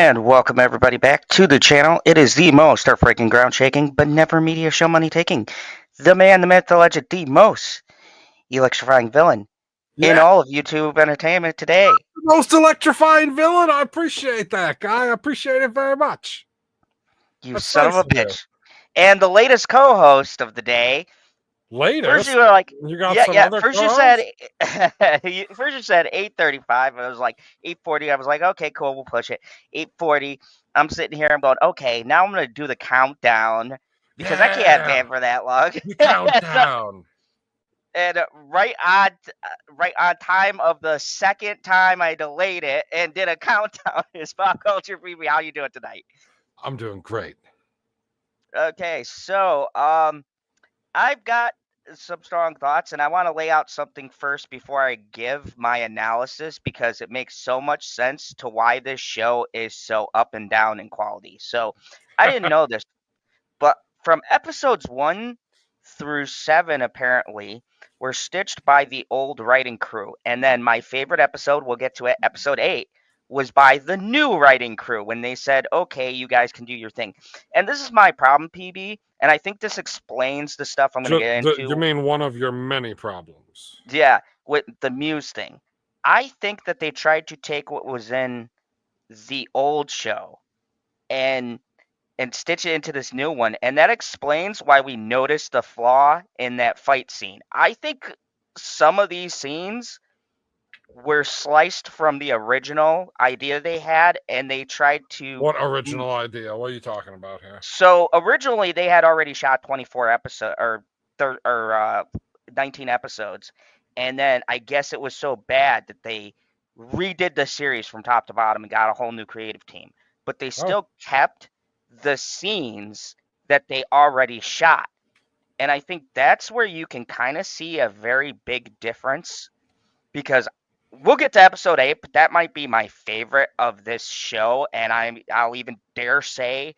And welcome everybody back to the channel. It is the most heartbreaking, ground shaking, but never media show money taking. The man, the myth, the legend, the most electrifying villain in Yeah, all of YouTube entertainment today. most electrifying villain. I appreciate that, guy. I appreciate it very much. You That's son of nice a of you. bitch. And the latest co-host of the day. First Latest, you were like, you got yeah, some yeah. other First you said, co-hosts? first you said 8:35. And I was like 8:40. I was like, okay, cool, we'll push it. 8:40. I'm sitting here. I'm going, okay. Now I'm gonna do the countdown because I can't Yeah, ban for that long. the So, countdown. and right on time of the second time I delayed it and did a countdown is Pop Culture PB. How you doing tonight? I'm doing great. Okay, so I've got some strong thoughts, and I want to lay out something first before I give my analysis because it makes so much sense to why this show is so up and down in quality. So I didn't know this, but from episodes 1 through 7, apparently, were stitched by the old writing crew. And then my favorite episode, we'll get to it, episode 8, was by the new writing crew when they said, okay, you guys can do your thing. And this is my problem, PB, and I think this explains the stuff I'm going to get You into. mean one of your many problems? Yeah, with the Muse thing. I think that they tried to take what was in the old show and stitch it into this new one, and that explains why we noticed the flaw in that fight scene. I think some of these scenes were sliced from the original idea they had, and they tried to. What original idea? What are you talking about here? So originally they had already shot 24 episodes or 19 episodes, and then I guess it was so bad that they redid the series from top to bottom and got a whole new creative team. But they Oh, still kept the scenes that they already shot. And I think that's where you can kind of see a very big difference because we'll get to episode 8, but that might be my favorite of this show, and I'll even dare say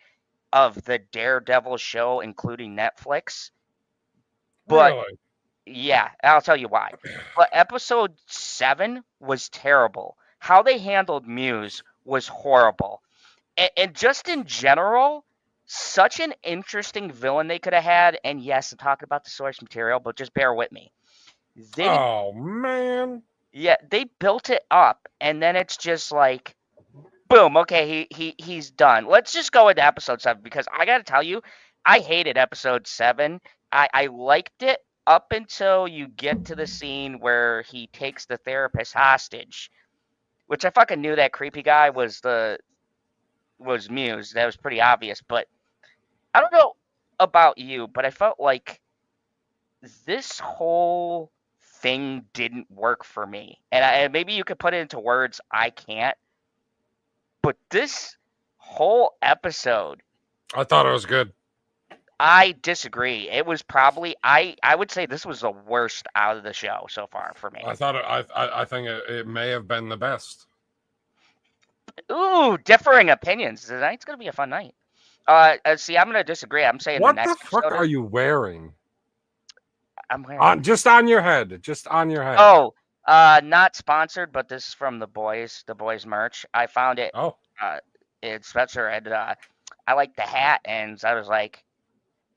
of the Daredevil show, including Netflix. But really? yeah, I'll tell you why. But episode 7 was terrible. How they handled Muse was horrible. And just in general, such an interesting villain they could have had. And yes, I'm talking about the source material, but just bear with me. They, Oh man. yeah, they built it up, and then it's just like, boom, okay, he's done. Let's just go into episode 7 because I got to tell you, I hated episode 7. I liked it up until you get to the scene where he takes the therapist hostage, which I fucking knew that creepy guy was Muse. That was pretty obvious, but I don't know about you, but I felt like this whole thing didn't work for me. And maybe you could put it into words I can't, but this whole episode, I thought it was good. I disagree. It was probably I would say this was the worst out of the show so far for me. I thought I think it may have been the best. Ooh, differing opinions. Tonight's gonna be a fun night. See, I'm gonna disagree. I'm saying What the the next fuck episode. are you wearing? I'm wearing. Just on your head. Just on your head. Oh, not sponsored, but this is from the boys merch. I found it. Oh. It's Spencer, and I like the hat, and so I was like,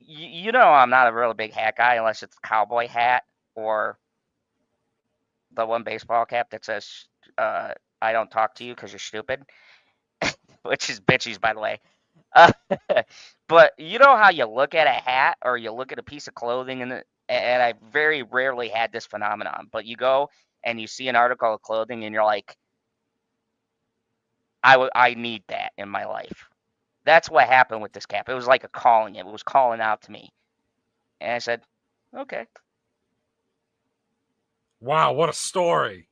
you know, I'm not a really big hat guy unless it's a cowboy hat or the one baseball cap that says "I don't talk to you because you're stupid," which is bitches, by the way. Uh, but you know how you look at a hat or you look at a piece of clothing, and I very rarely had this phenomenon, but you go and you see an article of clothing and you're like, I need that in my life. That's what happened with this cap. It was like a calling. It was calling out to me, and I said, okay. Wow, what a story.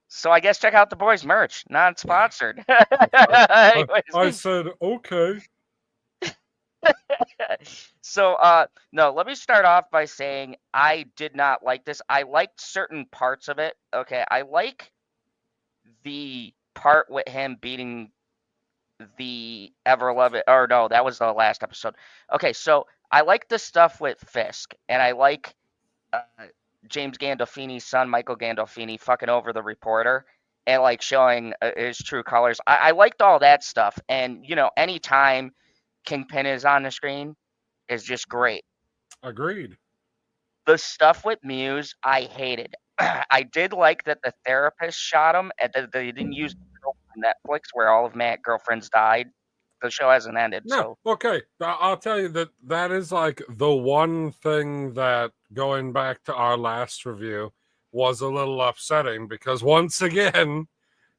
So I guess check out the boys merch, not sponsored. I said, okay. So no, let me start off by saying I did not like this. I liked certain parts of it. Okay, I like the part with him beating the ever loving, or no, that was the last episode. Okay, so I like the stuff with Fisk, and I like uh, James Gandolfini's son, Michael Gandolfini, fucking over the reporter. and like showing his true colors. I liked all that stuff, and anytime Kingpin is on the screen is just great. Agreed. The stuff with Muse, I hated. I did like that the therapist shot him, and that they didn't use Netflix where all of Matt's girlfriends died. The show hasn't ended, No, so okay. I'll tell you that is like the one thing that, going back to our last review, was a little upsetting, because once again,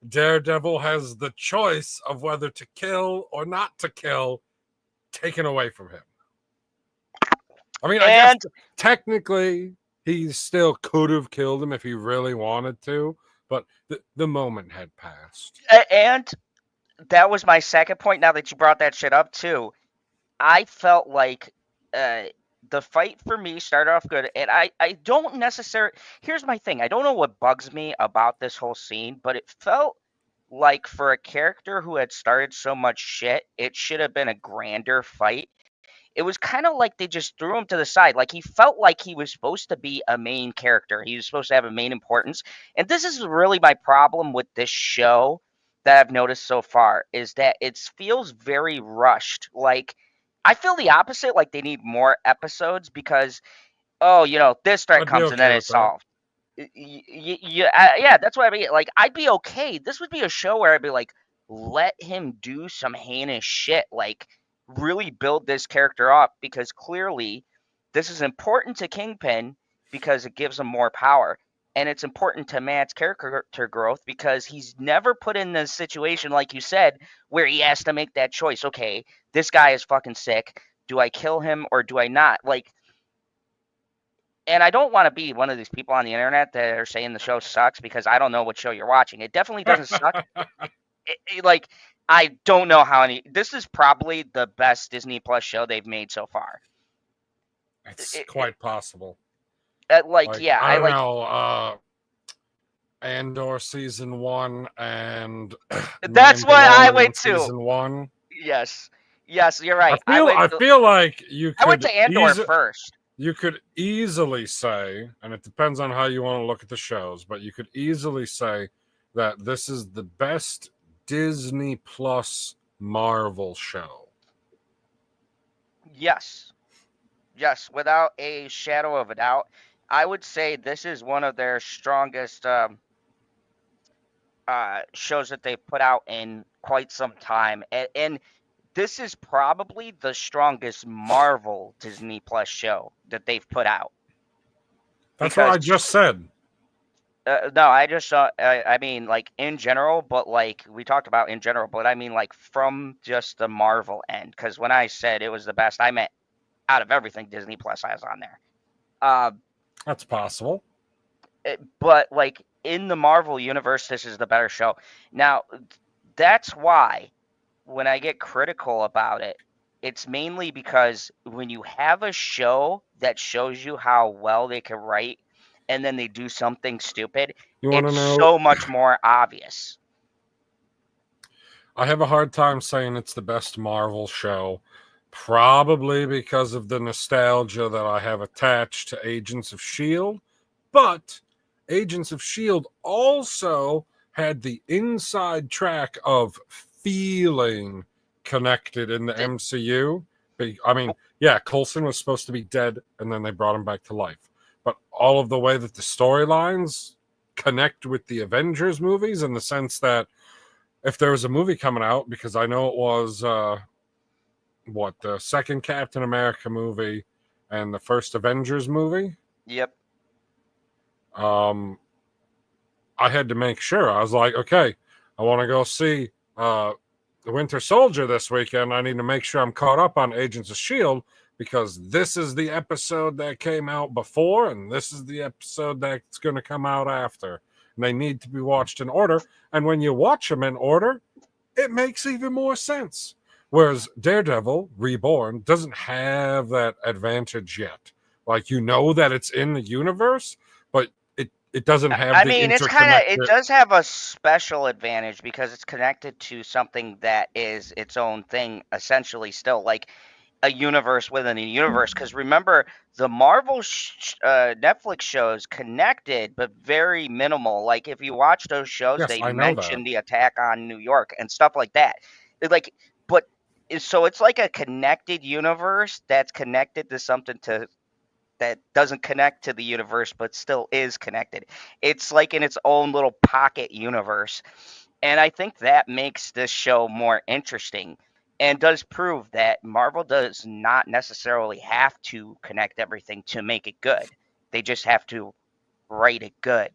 Daredevil has the choice of whether to kill or not to kill taken away from him. I mean, I guess and technically he still could have killed him if he really wanted to, but the moment had passed. and that was my second point. Now that you brought that shit up too, I felt like uh, the fight for me started off good, and I don't necessarily. Here's my thing: I don't know what bugs me about this whole scene, but it felt like for a character who had started so much shit, it should have been a grander fight. It was kind of like they just threw him to the side. Like he felt like he was supposed to be a main character. He was supposed to have a main importance. And this is really my problem with this show that I've noticed so far is that it feels very rushed. Like I feel the opposite. Like they need more episodes because this threat I'd be comes and then okay with it's that. solved. Yeah, that's what I mean. Like I'd be okay. This would be a show where I'd be like, let him do some heinous shit. Like really build this character up because clearly this is important to Kingpin because it gives him more power. And it's important to Matt's character growth because he's never put in this situation, like you said, where he has to make that choice. Okay, this guy is fucking sick. Do I kill him or do I not? Like, and I don't want to be one of these people on the internet that are saying the show sucks because I don't know what show you're watching. It definitely doesn't suck. Like, I don't know how any. This is probably the best Disney Plus show they've made so far. It's quite possible. Like, Like, yeah, I I don't like. know, Andor season 1 and That's what I went Mandalorian to. season 1. Yes, yes, you're I right. I feel went. I feel like I went to Andor first. you could easily say, and it depends on how you want to look at the shows, but you could easily say that this is the best Disney Plus Marvel show. Yes, yes, without a shadow of a doubt. I would say this is one of their strongest shows that they've put out in quite some time, and this is probably the strongest Marvel Disney Plus show that they've put out. That's what Because I just said. no, I just saw. I mean, like in general, but like we talked about in general, but I mean like from just the Marvel end. Because when I said it was the best, I meant out of everything Disney Plus has on there. Uh, That's possible. but like in the Marvel universe, this is the better show. Now, that's why when I get critical about it, it's mainly because when you have a show that shows you how well they can write and then they do something stupid, You want to it's know? so much more obvious. I have a hard time saying it's the best Marvel show, probably because of the nostalgia that I have attached to Agents of S.H.I.E.L.D. But Agents of S.H.I.E.L.D. also had the inside track of feeling connected in the Th- MCU. I mean, yeah, Coulson was supposed to be dead, and then they brought him back to life. But all of the way that the storylines connect with the Avengers movies, in the sense that if there was a movie coming out, because I know it was the second Captain America movie and the first Avengers movie. Yep. I had to make sure. I was like, okay, I want to go see the Winter Soldier this weekend. I need to make sure I'm caught up on Agents of S.H.I.E.L.D. because this is the episode that came out before, and this is the episode that's going to come out after. And they need to be watched in order. And when you watch them in order, it makes even more sense. Whereas Daredevil Reborn doesn't have that advantage yet. Like, you know that it's in the universe, but it doesn't have I the mean, it interconnected. does have a special advantage because it's connected to something that is its own thing, essentially, still. Like, a universe within a universe. Because remember, the Marvel Netflix shows connected, but very minimal. Like if you watch those shows, Yes, they I know that. mention the attack on New York and stuff like that. Like, but so it's like a connected universe that's connected to something that doesn't connect to the universe, but still is connected. It's like in its own little pocket universe. And I think that makes this show more interesting and does prove that Marvel does not necessarily have to connect everything to make it good. They just have to write it good.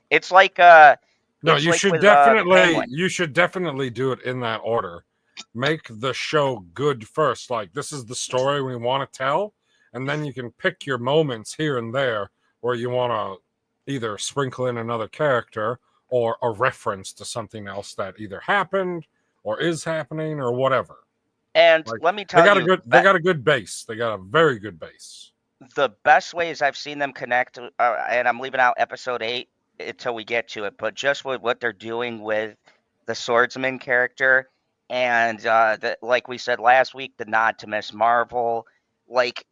It's like No, with the Penguin. you should definitely do it in that order. Make the show good first. Like this is the story we want to tell, and then you can pick your moments here and there where you want to either sprinkle in another character or a reference to something else that either happened or is happening or whatever. And Like let me tell you, they got a good base. They got a very good base. the best ways I've seen them connect, and I'm leaving out episode 8 until we get to it, but just with what they're doing with the swordsman character and like we said last week, the nod to Miss Marvel, like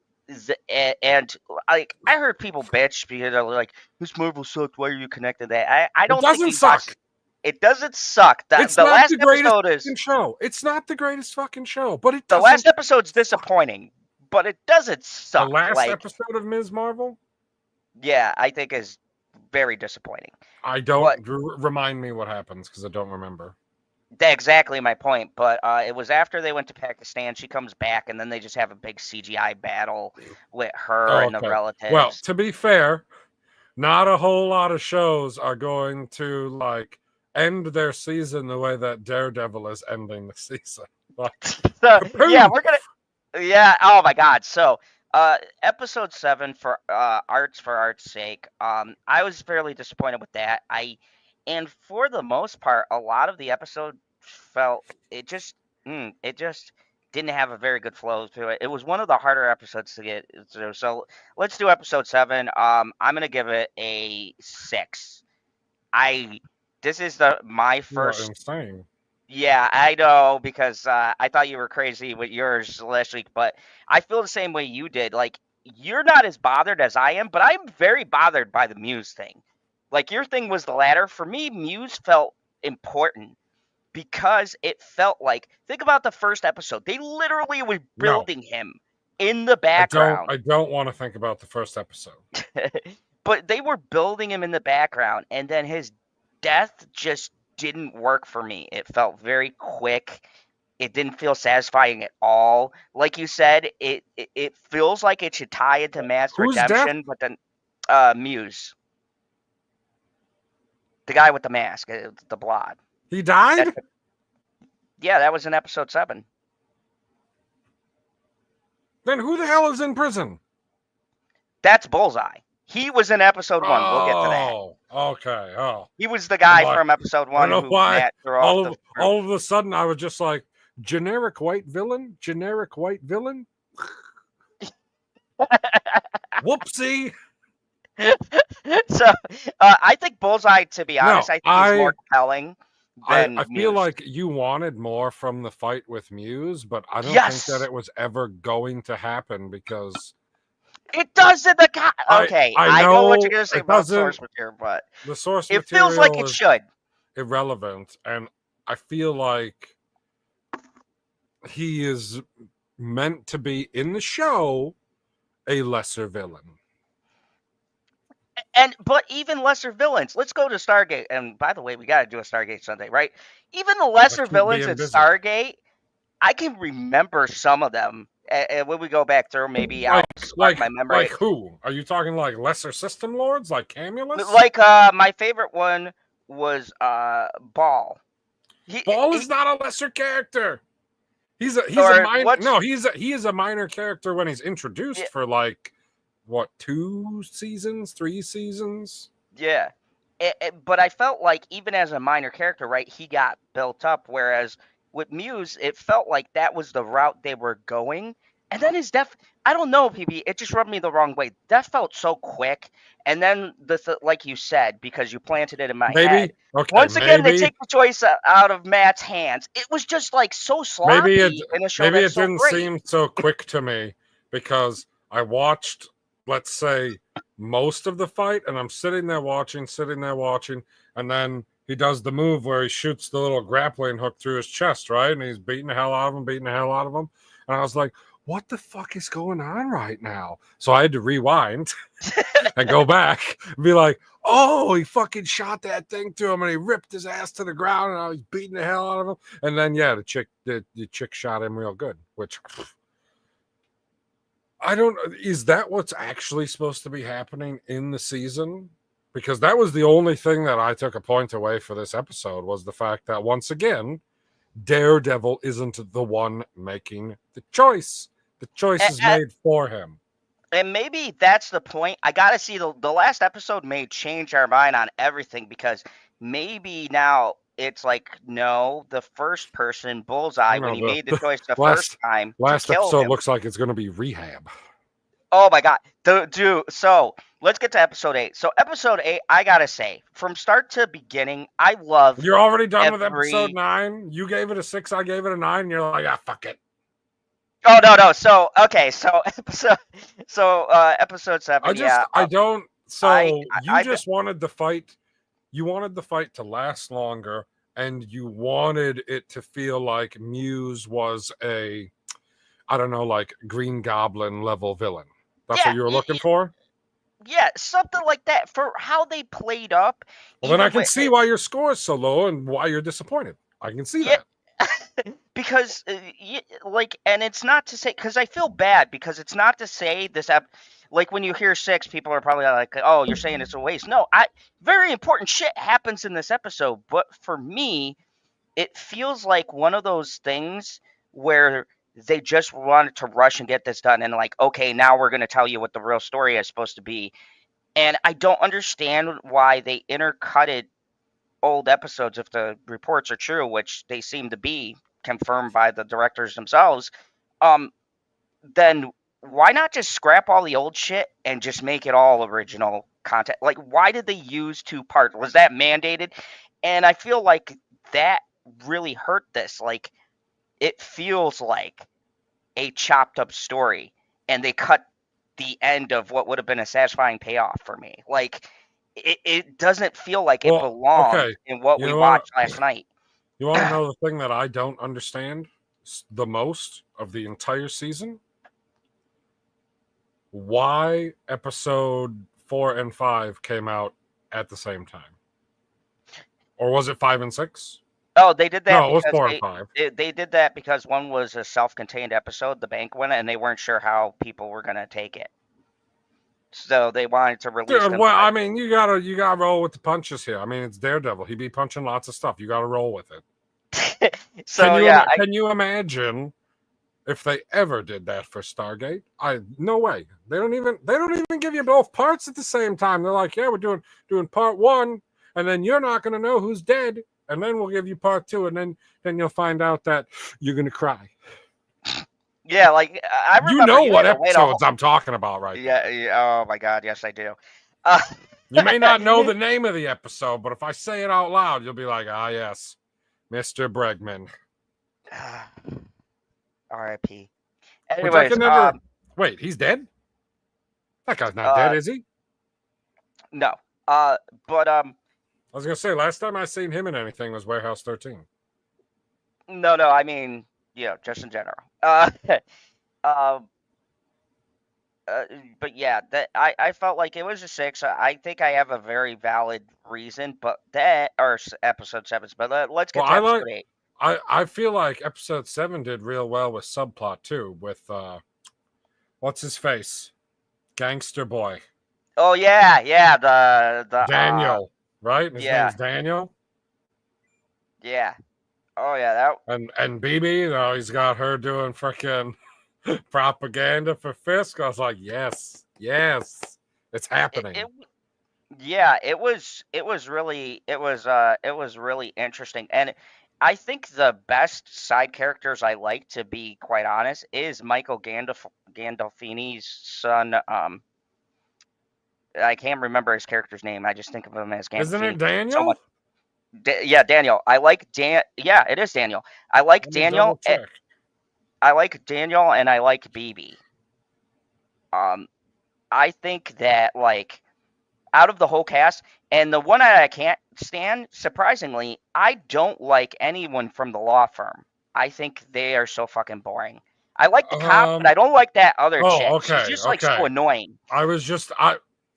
and like I heard people bitch because they're like, Miss Marvel sucked. Why are you connecting that? I It don't think doesn't you watched. suck. It doesn't suck. It's The not last the greatest episode is fucking show. It's not the greatest fucking show, but it the last doesn't episode's suck. disappointing, but it doesn't The suck. last Like, episode of Ms. Marvel, yeah, I think is very disappointing. I But don't remind me what happens because I don't remember. that's exactly my point. But it was after they went to Pakistan. She comes back, and then they just have a big CGI battle with her Oh, and the okay. Well, relatives. to be fair, not a whole lot of shows are going to like end their season the way that Daredevil is ending the season. Like, So yeah, kapoof! we're gonna. Yeah. Oh my God. So episode 7 for art's sake. I was fairly disappointed with that. And for the most part, a lot of the episode felt it just didn't have a very good flow to it. It was one of the harder episodes to get through. So let's do episode 7. I'm gonna give it a 6. I This is my You are first. insane. Yeah, I know because I thought you were crazy with yours last week, but I feel the same way you did. Like, you're not as bothered as I am, but I'm very bothered by the Muse thing. Like, your thing was the latter. For me, Muse felt important because it felt like, think about the first episode. They literally were No, building him in the background, I don't want to think about the first episode. but they were building him in the background, and then his death just didn't work for me. It felt very quick. It didn't feel satisfying at all. Like you said, it feels like it should tie into Matt's Who's deaf? redemption, but then Muse, the guy with the mask, the blonde. He That died? Yeah, that was in episode 7. Then who the hell is in prison? That's Bullseye. He was in episode 1. We'll get to that. Oh, okay. Oh, He was the I'm guy like, from episode I don't 1 know who why. Matt threw off the group. All of a sudden, I was just like, generic white villain, generic white villain. Whoopsie. So I think Bullseye, to be No, honest, I think he's more compelling than I feel Muse. like you wanted more from the fight with Muse, but I don't think Yes, that it was ever going to happen because it does in the okay. I know what you're know gonna say it about doesn't. source material, but The source it feels like material it is should. irrelevant, and I feel like he is meant to be in the show a lesser villain. But even lesser villains. Let's go to Stargate. And by the way, we got to do a Stargate Sunday, right? Even the I lesser keep villains being in busy. Stargate, I can remember some of them. And when we go back through, maybe I'll spark my memory. Like who? Are you talking like lesser system lords, like Camulus? Like my favorite one was Ball. Ball is not a lesser character. He's a minor. No, he is a minor character when he's introduced for like what 2 seasons, 3 seasons. Yeah, but I felt like even as a minor character, right, he got built up. Whereas with Muse, it felt like that was the route they were going. And then his death, I don't know, PB, it just rubbed me the wrong way. Death felt so quick. And then, like you said, because you planted it in my head, Maybe, okay, once again, they maybe, take the choice out of Matt's hands. It was just like so maybe it, sloppy in a show maybe that's it so didn't great. seem so quick to me because I watched, let's say, most of the fight, and I'm sitting there watching, and then he does the move where he shoots the little grappling hook through his chest, right? And he's beating the hell out of him, And I was like, what the fuck is going on right now? So I had to rewind and go back and be like, oh, he fucking shot that thing to him and he ripped his ass to the ground and I was beating the hell out of him. And then, yeah, the chick shot him real good, which I don't, is that what's actually supposed to be happening in the season? Because that was the only thing that I took a point away for this episode was the fact that once again, Daredevil isn't the one making the choice. The choice is made for him. And maybe that's the point. I gotta see the last episode may change our mind on everything because maybe now it's like no, the first person Bullseye when he made the choice the first time to last kill episode him. looks like it's going to be rehab. Oh my god, dude! So let's get to episode 8. So episode 8, I gotta say, from start to beginning, I love. You're already done with episode 9. You gave it a 6. I gave it a 9. You're like, ah, fuck it. Oh no. So okay. So episode 7. I don't. So you just wanted the fight. You wanted the fight to last longer, and you wanted it to feel like Muse was a, I don't know, like Green Goblin level villain. That's what you were looking for? Yeah, something like that. For how they played up. Well, then I can see why your score is so low and why you're disappointed. I can see that. Because, and it's not to say, because I feel bad, because it's not to say this like when you hear 6, people are probably like, oh, you're saying it's a waste. No, very important shit happens in this episode, but for me, it feels like one of those things where they just wanted to rush and get this done and like, okay, now we're going to tell you what the real story is supposed to be. And I don't understand why they intercutted old episodes if the reports are true, which they seem to be confirmed by the directors themselves. Then why not just scrap all the old shit and just make it all original content? Like, why did they use 2 parts? Was that mandated? And I feel like that really hurt this. Like, it feels like a chopped up story, and they cut the end of what would have been a satisfying payoff for me. Like, it doesn't feel like it belonged in what we watched last night. You want to know the thing that I don't understand the most of the entire season? Why episode 4 and 5 came out at the same time? Or was it 5 and 6? Oh, they did that. No, it was 4 and 5. They did that because one was a self-contained episode, the bank one, and they weren't sure how people were going to take it. So they wanted to release them. Well, I mean, you gotta roll with the punches here. I mean, it's Daredevil. He'd be punching lots of stuff. You gotta roll with it. Can you imagine if they ever did that for Stargate? No way. They don't even give you both parts at the same time. They're like, yeah, we're doing part 1, and then you're not gonna know who's dead, and then we'll give you part 2, and then you'll find out that you're gonna cry. Yeah, like I remember. You know what episodes I'm talking about, right? Yeah. Oh my God, yes I do. You may not know the name of the episode, but if I say it out loud, you'll be like, ah, yes, Mr. Bregman. R.I.P. Anyways, wait, he's dead? That guy's not dead, is he? No. But I was gonna say last time I seen him in anything was Warehouse 13. No, I mean, yeah, just in general. But yeah, that I felt like it was a 6. I think I have a very valid reason, but episode 7. But let's get to episode 8. I feel like episode 7 did real well with subplot too, with what's his face, gangster boy. Oh yeah, the Daniel, right? His name's Daniel. Yeah. Oh yeah, that. And BB, he's got her doing freaking propaganda for Fisk. I was like, yes, it's happening. It was really interesting, and I think the best side characters I like, to be quite honest, is Michael Gandolfini's son. I can't remember his character's name. I just think of him as Isn't Gandolfini it so much. Daniel? Yeah, Daniel. I like Dan. Yeah, it is Daniel. I like Let me double Daniel. check. I like Daniel, and I like BB. Um, I think that like out of the whole cast, and the one that I can't stand, surprisingly, I don't like anyone from the law firm. I think they are so fucking boring. I like the cop, but Um. I don't like that other Oh, chick. She's okay, just like so okay. annoying.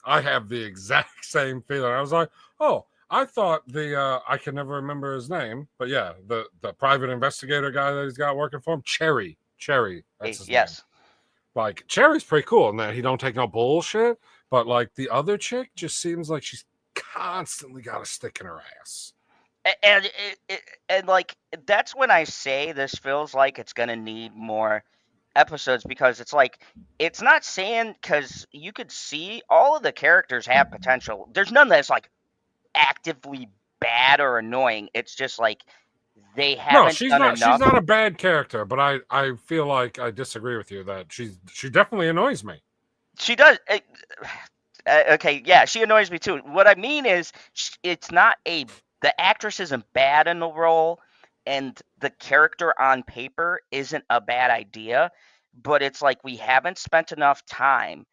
I have the exact same feeling. I was like, oh, I thought I can never remember his name, but yeah, the private investigator guy that he's got working for him, Cherry, that's his name. Yes. Like Cherry's pretty cool, and that he don't take no bullshit. But like the other chick, just seems like she's constantly got a stick in her ass. And like that's when I say this feels like it's gonna need more episodes, because it's like it's not saying, because you could see all of the characters have potential. There's none that's like actively bad or annoying. It's just like they No, haven't she's done not. She's enough. not a bad character, but I feel like I disagree with you that she definitely annoys me. She does. Okay, yeah, she annoys me too. What I mean is, it's not a the actress isn't bad in the role, and the character on paper isn't a bad idea, but it's like we haven't spent enough time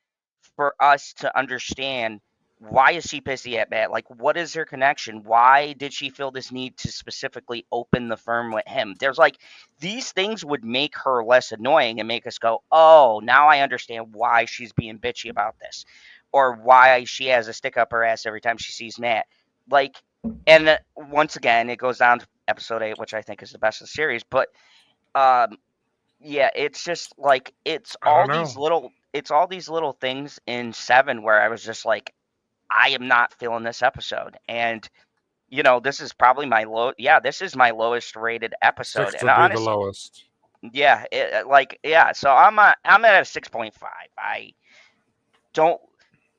for us to understand, why is she pissy at Matt? Like, what is her connection? Why did she feel this need to specifically open the firm with him? There's like these things would make her less annoying and make us go, oh, now I understand why she's being bitchy about this, or why she has a stick up her ass every time she sees Matt. Like, and once again, it goes down to episode 8, which I think is the best of the series. But um, yeah, it's just like I don't know. it's all these little things in 7 where I was just like, I am not feeling this episode. And this is probably this is my lowest rated episode. 6 And would be the honestly, lowest. yeah, so I'm at a 6.5. Don't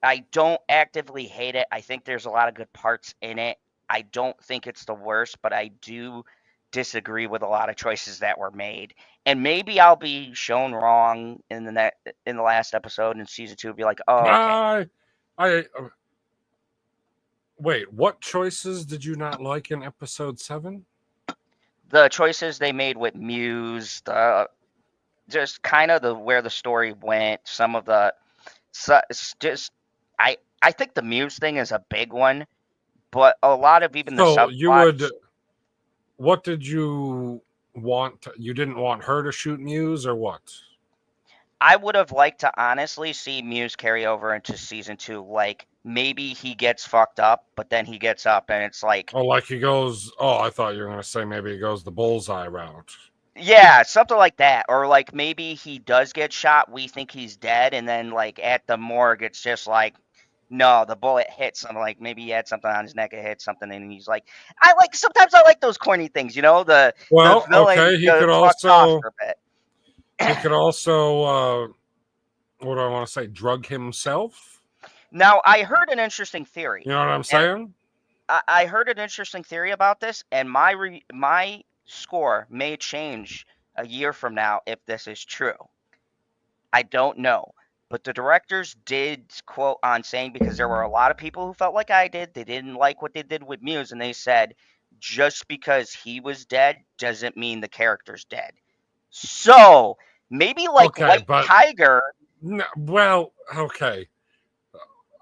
I don't actively hate it. I think there's a lot of good parts in it. I don't think it's the worst, but I do disagree with a lot of choices that were made. And maybe I'll be shown wrong in the last episode in season 2, be like, "Oh, okay." I wait. What choices did you not like in episode 7? The choices they made with Muse, the just kind of the where the story went, some of the it's just I think the Muse thing is a big one, but a lot of even the So you would. subplots. What did you want? You didn't want her to shoot Muse, or what? I would have liked to honestly see Muse carry over into season 2. Like maybe he gets fucked up, but then he gets up, and it's like, Oh, like he goes. Oh, I thought you were going to say maybe he goes the bullseye route. yeah, something like that. Or like maybe he does get shot, we think he's dead, and then like at the morgue, it's just like, no, the bullet hit something. Like maybe he had something on his neck, it hit something, and he's like, sometimes I like those corny things, the Well, villain okay. He could fucks off also. for a bit. He could also. What do I want to say? Drug himself. Now, I heard an interesting theory, You know what I'm and saying? I heard an interesting theory about this, and my score may change a year from now if this is true. I don't know. But the directors did quote on saying, because there were a lot of people who felt like I did, they didn't like what they did with Muse, and they said, just because he was dead doesn't mean the character's dead. So maybe like Okay, White but Tiger. no, well, okay.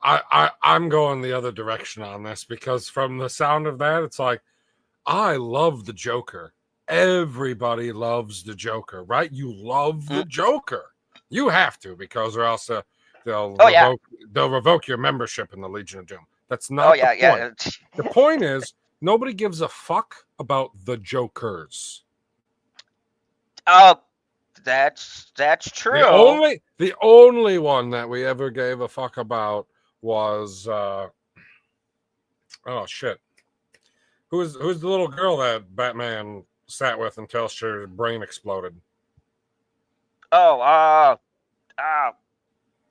I'm going the other direction on this because from the sound of that, it's like I love the Joker. Everybody loves the Joker, right? You love Mm, the Joker. You have to because or else they'll oh yeah, revoke they'll revoke your membership in the Legion of Doom. That's oh not the yeah, point. yeah. The point is nobody gives a fuck about the Jokers. Oh, that's The true. only the only one that we ever gave a fuck about was oh shit. Who's the little girl that Batman sat with until her brain exploded? Oh, uh,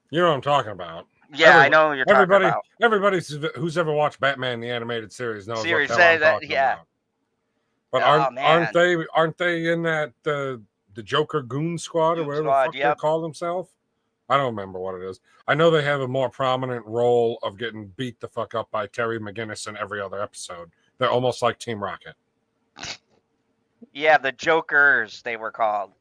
You know what I'm talking about. yeah, I know what you're talking Everybody, about. everybody who's ever watched Batman the animated series knows what the Series hell I'm say that, talking yeah. about. But Oh aren't man, they in that the Joker Goon Squad or Goon whatever the Squad. fuck they Yep. call themselves? I don't remember what it is. I know they have a more prominent role of getting beat the fuck up by Terry McGinnis in every other episode. They're almost like Team Rocket. Yeah, the Jokers they were called.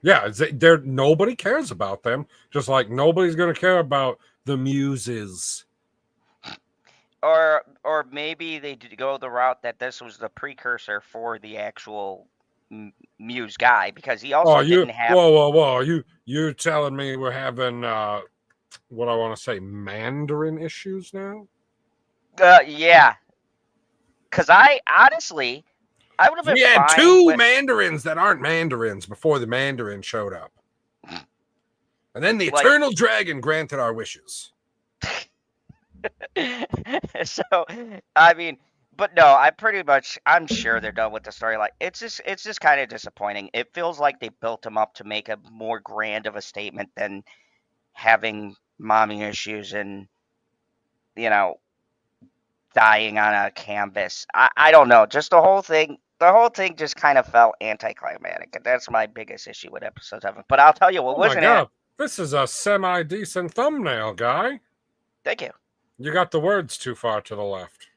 Yeah, they're nobody cares about them. Just like nobody's gonna care about the Muses. Or maybe they did go the route that this was the precursor for the actual Muse guy, because he Oh, also you didn't have. whoa! You're telling me we're having what I want to say Mandarin issues now? Yeah, because I honestly I would have been We had fine two with Mandarins that aren't Mandarins before the Mandarin showed up. And then the like. Eternal Dragon granted our wishes. So I mean, but no, I'm sure they're done with the storyline. It's just kind of disappointing. It feels like they built him up to make a more grand of a statement than having mommy issues and, you know, dying on a canvas. I don't know. Just the whole thing just kind of felt anticlimactic. And that's my biggest issue with episode 7. But I'll tell you what Oh my wasn't it. god, this is a semi-decent thumbnail, guy. Thank you. You got the words too far to the left.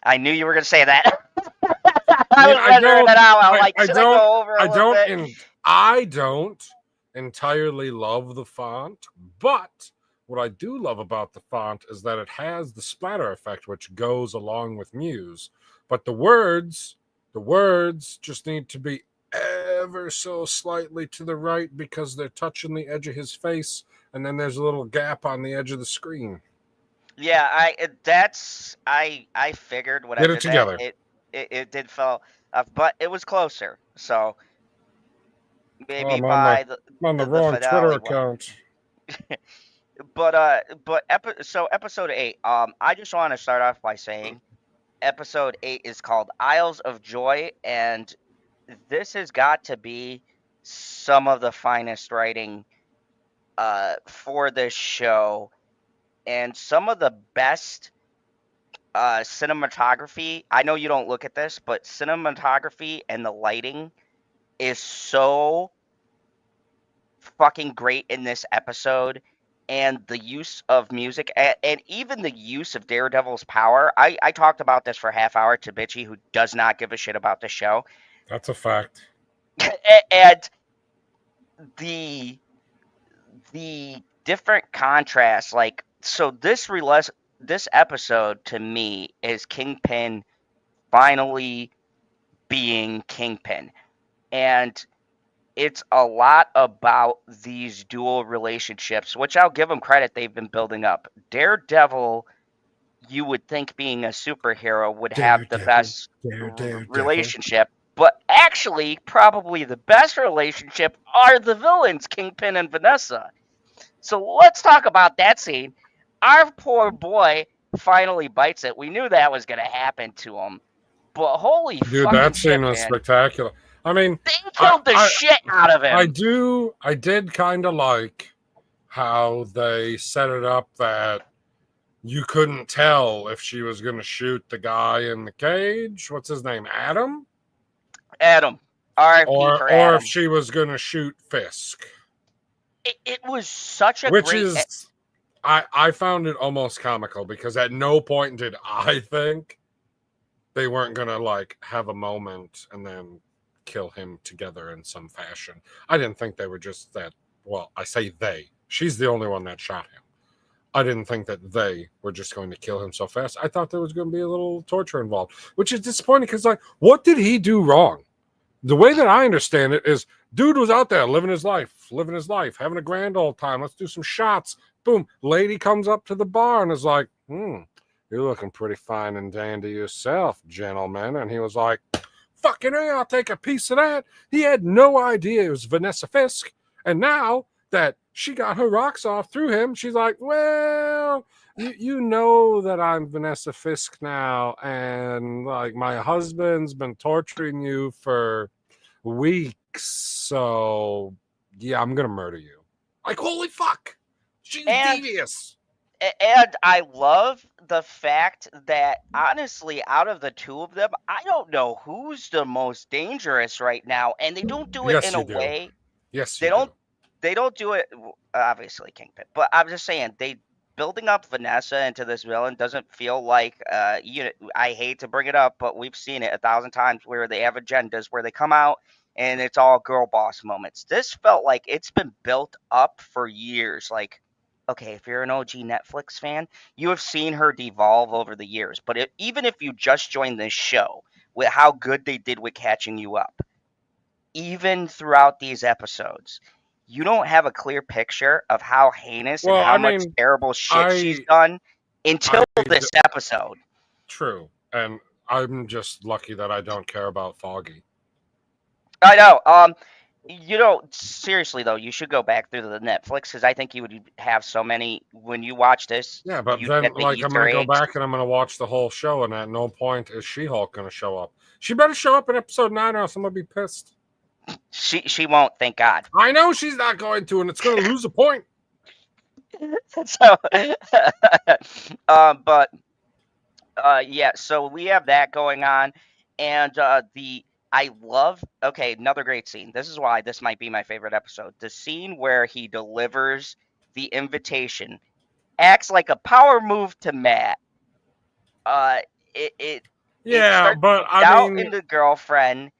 I knew you were going to say that. I I mean, was measuring it out. I'm like, should I go over a little bit? I don't entirely love the font, but what I do love about the font is that it has the splatter effect, which goes along with Muse. But the words just need to be ever so slightly to the right because they're touching the edge of his face, and then there's a little gap on the edge of the screen. Yeah, I figured when I Get it did that together. it did fall off, but it was closer. So Oh, maybe by the I'm on the the wrong Twitter finale one. account. So episode 8, I just want to start off by saying episode 8 is called Isles of Joy, and this has got to be some of the finest writing for this show, and some of the best cinematography. I know you don't look at this, but cinematography and the lighting is so fucking great in this episode, and the use of music, and even the use of Daredevil's power. I talked about this for a half hour to Bitchy, who does not give a shit about the show. That's a fact. And the different contrasts, like, so this episode to me is Kingpin finally being Kingpin, and it's a lot about these dual relationships, which I'll give them credit, they've been building up. Daredevil, you would think being a superhero would have the Daredevil, best Daredevil. relationship, but actually, probably the best relationship are the villains, Kingpin and Vanessa. So let's talk about that scene. Our poor boy finally bites it. We knew that was going to happen to him, but holy Dude, fucking that scene shit, was man. spectacular. I mean, They killed the shit out of him. I did kind of like how they set it up that you couldn't tell if she was going to shoot the guy in the cage. What's his name? Adam? Adam. RFP for Or Adam. if she was going to shoot Fisk. It was such a Which great... is, I found it almost comical because at no point did I think they weren't going to like have a moment and then kill him together in some fashion. I didn't think they were just that. Well, I say they. She's the only one that shot him. I didn't think that they were just going to kill him so fast. I thought there was going to be a little torture involved, which is disappointing because, like, what did he do wrong? The way that I understand it is, dude was out there living his life, having a grand old time. Let's do some shots. Boom. Lady comes up to the bar and is like, you're looking pretty fine and dandy yourself, gentlemen. And he was like, fucking A, I'll take a piece of that. He had no idea it was Vanessa Fisk. And now that she got her rocks off through him, she's like, well, you know that I'm Vanessa Fisk now. And like my husband's been torturing you for weeks. So yeah, I'm going to murder you. Like, holy fuck. She's devious. And I love the fact that honestly, out of the two of them, I don't know who's the most dangerous right now, and they don't do it Yes, in a you do. way. Yes, They you do. don't they don't do it obviously Kingpin, but I'm just saying they building up Vanessa into this villain doesn't feel like I hate to bring it up, but we've seen it 1,000 times where they have agendas where they come out and it's all girl boss moments. This felt like it's been built up for years. Like, okay, if you're an OG Netflix fan, you have seen her devolve over the years. But even if you just joined this show, with how good they did with catching you up, even throughout these episodes, you don't have a clear picture of how heinous and Well, how I much mean, terrible shit she's I, done until I, this episode. true, and I'm just lucky that I don't care about Foggy. I know. Seriously though, you should go back through the Netflix because I think you would have so many when you watch this. Yeah, but You'd then, get the like, I'm Easter gonna go eggs. back and I'm gonna watch the whole show, and at no point is She-Hulk gonna show up. She better show up in episode 9, or else I'm gonna be pissed. She won't, thank God. I know she's not going to, and it's gonna lose a point. So, but yeah, so we have that going on, and I love. Okay, another great scene. This is why this might be my favorite episode. The scene where he delivers the invitation acts like a power move to Matt. Uh, it Yeah, starts but to I doubt mean, in the girlfriend.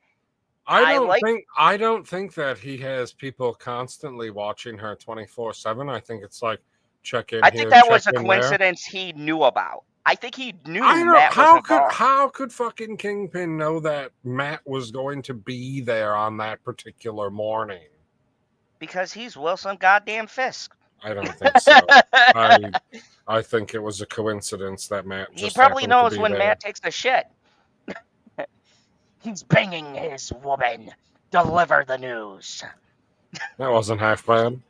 I I don't like. think I don't think that he has people constantly watching her 24/7. I think it's like check in I think here, that check was a in there. coincidence he knew about. I think he I knew don't Matt was involved how could fucking Kingpin know that Matt was going to be there on that particular morning? because he's Wilson goddamn Fisk. I don't think so. I I think it was a coincidence that Matt He just probably happened to knows be when there. Matt takes the shit. He's banging his woman. Deliver the news. That wasn't half bad.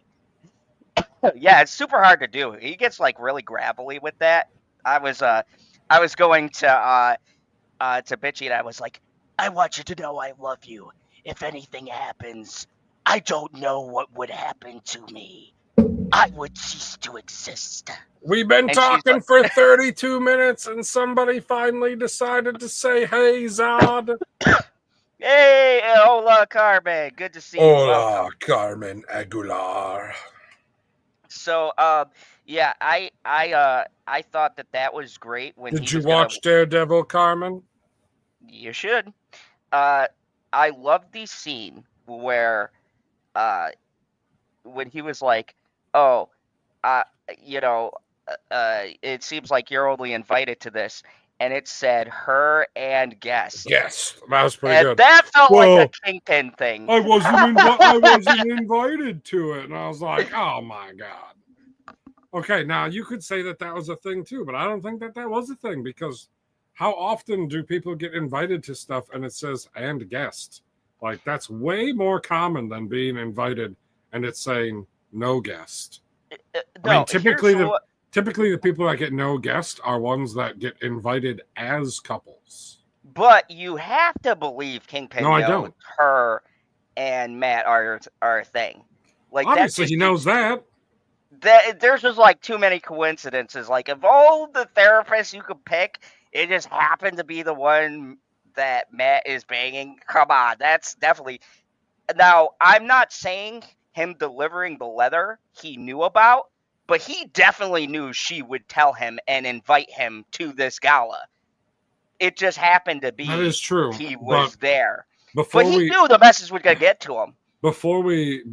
Yeah, it's super hard to do. He gets like really gravelly with that. I was going to bitchy and I was like, I want you to know I love you. If anything happens, I don't know what would happen to me. I would cease to exist. We've been And she's talking like, for 32 minutes and somebody finally decided to say, hey, Zod. hey, hola, Carmen. Good to see you. Hola, Welcome. Carmen Aguilar. So, yeah, I thought that was great when Did he you was gonna. watch Daredevil, Carmen? You should. Uh, I love the scene where, uh, when he was like, "Oh, uh, you know, it seems like you're only invited to this," and it said her and guest, Yes, that was pretty and good. that felt like a Well, Kingpin thing. I wasn't invited to it, and I was like, oh my god. Okay, now you could say that was a thing too, but I don't think that was a thing because how often do people get invited to stuff and it says and guest? Like that's way more common than being invited and it's saying no guest. I mean, No, here's what. typically the people that get no guest are ones that get invited as couples. But you have to believe No, Kingpin I knows don't. her and Matt are a thing. Like that Obviously, just he knows that. there's just like too many coincidences. Like of all the therapists you could pick, it just happened to be the one that Matt is banging. Come on, that's definitely. Now I'm not saying him delivering the letter he knew about, but he definitely knew she would tell him and invite him to this gala. It just happened to That be is true. he But was there. But before he we knew the message was gonna get to him. before we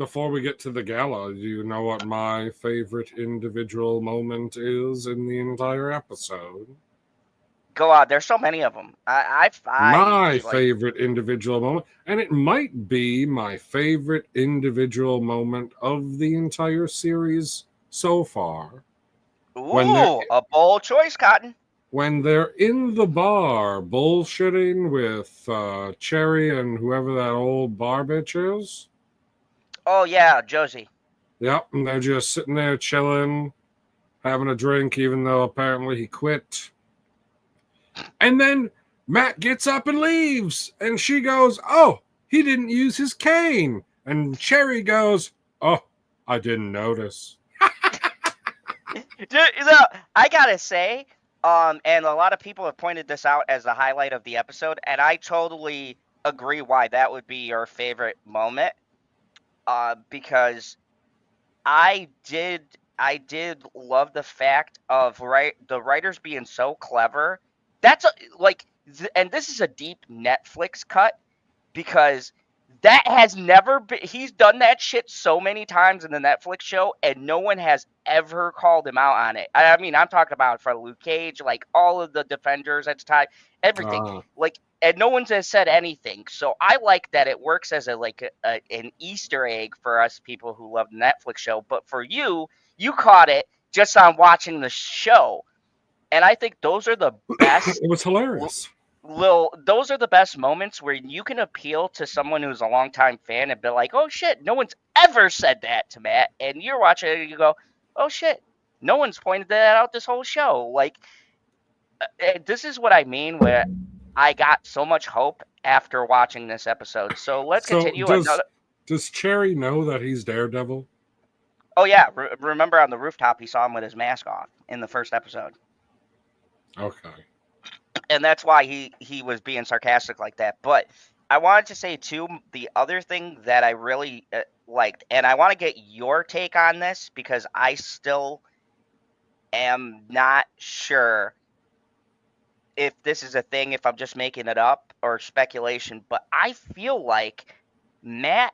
get to the gala, do you know what my favorite individual moment is in the entire episode? Go on. There's so many of them. My Like. favorite individual moment, and it might be my favorite individual moment of the entire series so far. When they're Ooh, a bold choice, Cotton. when they're in the bar bullshitting with Cherry and whoever that old bar bitch is. Oh yeah, Josie. Yep, and they're just sitting there chilling, having a drink, even though apparently he quit. And then Matt gets up and leaves, and she goes, "Oh, he didn't use his cane." And Cherry goes, "Oh, I didn't notice." I gotta say, and a lot of people have pointed this out as the highlight of the episode, and I totally agree why that would be your favorite moment. Because I did love the fact of the writers being so clever. That's and this is a deep Netflix cut because that has never been. He's done that shit so many times in the Netflix show, and no one has ever called him out on it. I mean, I'm talking about for Luke Cage, like all of the Defenders at the time, everything. Like, and no one has said anything. So I like that it works as an Easter egg for us people who love the Netflix show. But for you, you caught it just on watching the show, and I think those are the best It was hilarious. those are the best moments where you can appeal to someone who's a longtime fan and be like, oh shit, no one's ever said that to Matt. And you're watching it and you go, oh shit, no one's pointed that out this whole show. Like, this is what I mean where I got so much hope after watching this episode. So let's So continue. Another. does Cherry know that he's Daredevil? Oh, yeah. Remember on the rooftop, he saw him with his mask off in the first episode. Okay. And that's why he was being sarcastic like that. But I wanted to say too, the other thing that I really liked, and I want to get your take on this because I still am not sure if this is a thing, if I'm just making it up or speculation, but I feel like Matt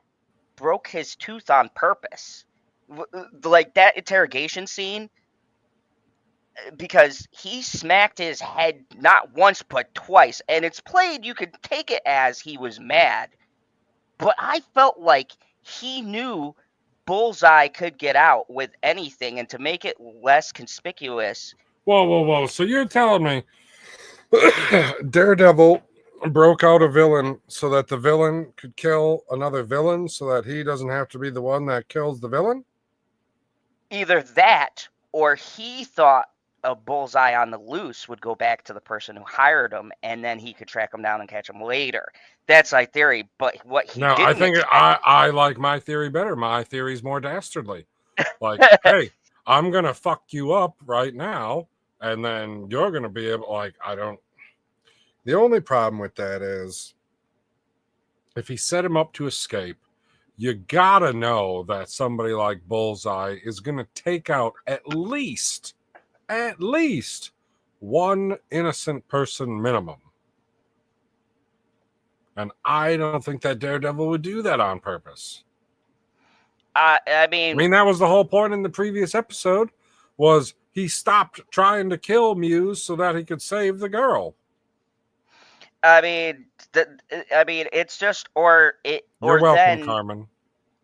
broke his tooth on purpose. Like that interrogation scene, because he smacked his head not once but twice, and it's played, you could take it as he was mad, but I felt like he knew Bullseye could get out with anything, and to make it less conspicuous. Whoa. So you're telling me Daredevil broke out a villain so that the villain could kill another villain so that he doesn't have to be the one that kills the villain? Either that, or he thought a Bullseye on the loose would go back to the person who hired him, and then he could track him down and catch him later. That's my theory. But what he No, I didn't think expect. I like my theory better. My theory's more dastardly. Like, hey, I'm gonna fuck you up right now, and then you're gonna be able. Like, I don't. The only problem with that is if he set him up to escape, you gotta know that somebody like Bullseye is gonna take out at least one innocent person minimum. And I don't think that Daredevil would do that on purpose. I I mean, mean, that was the whole point in the previous episode, was he stopped trying to kill Muse so that he could save the girl. I mean, it's just You're welcome, Carmen.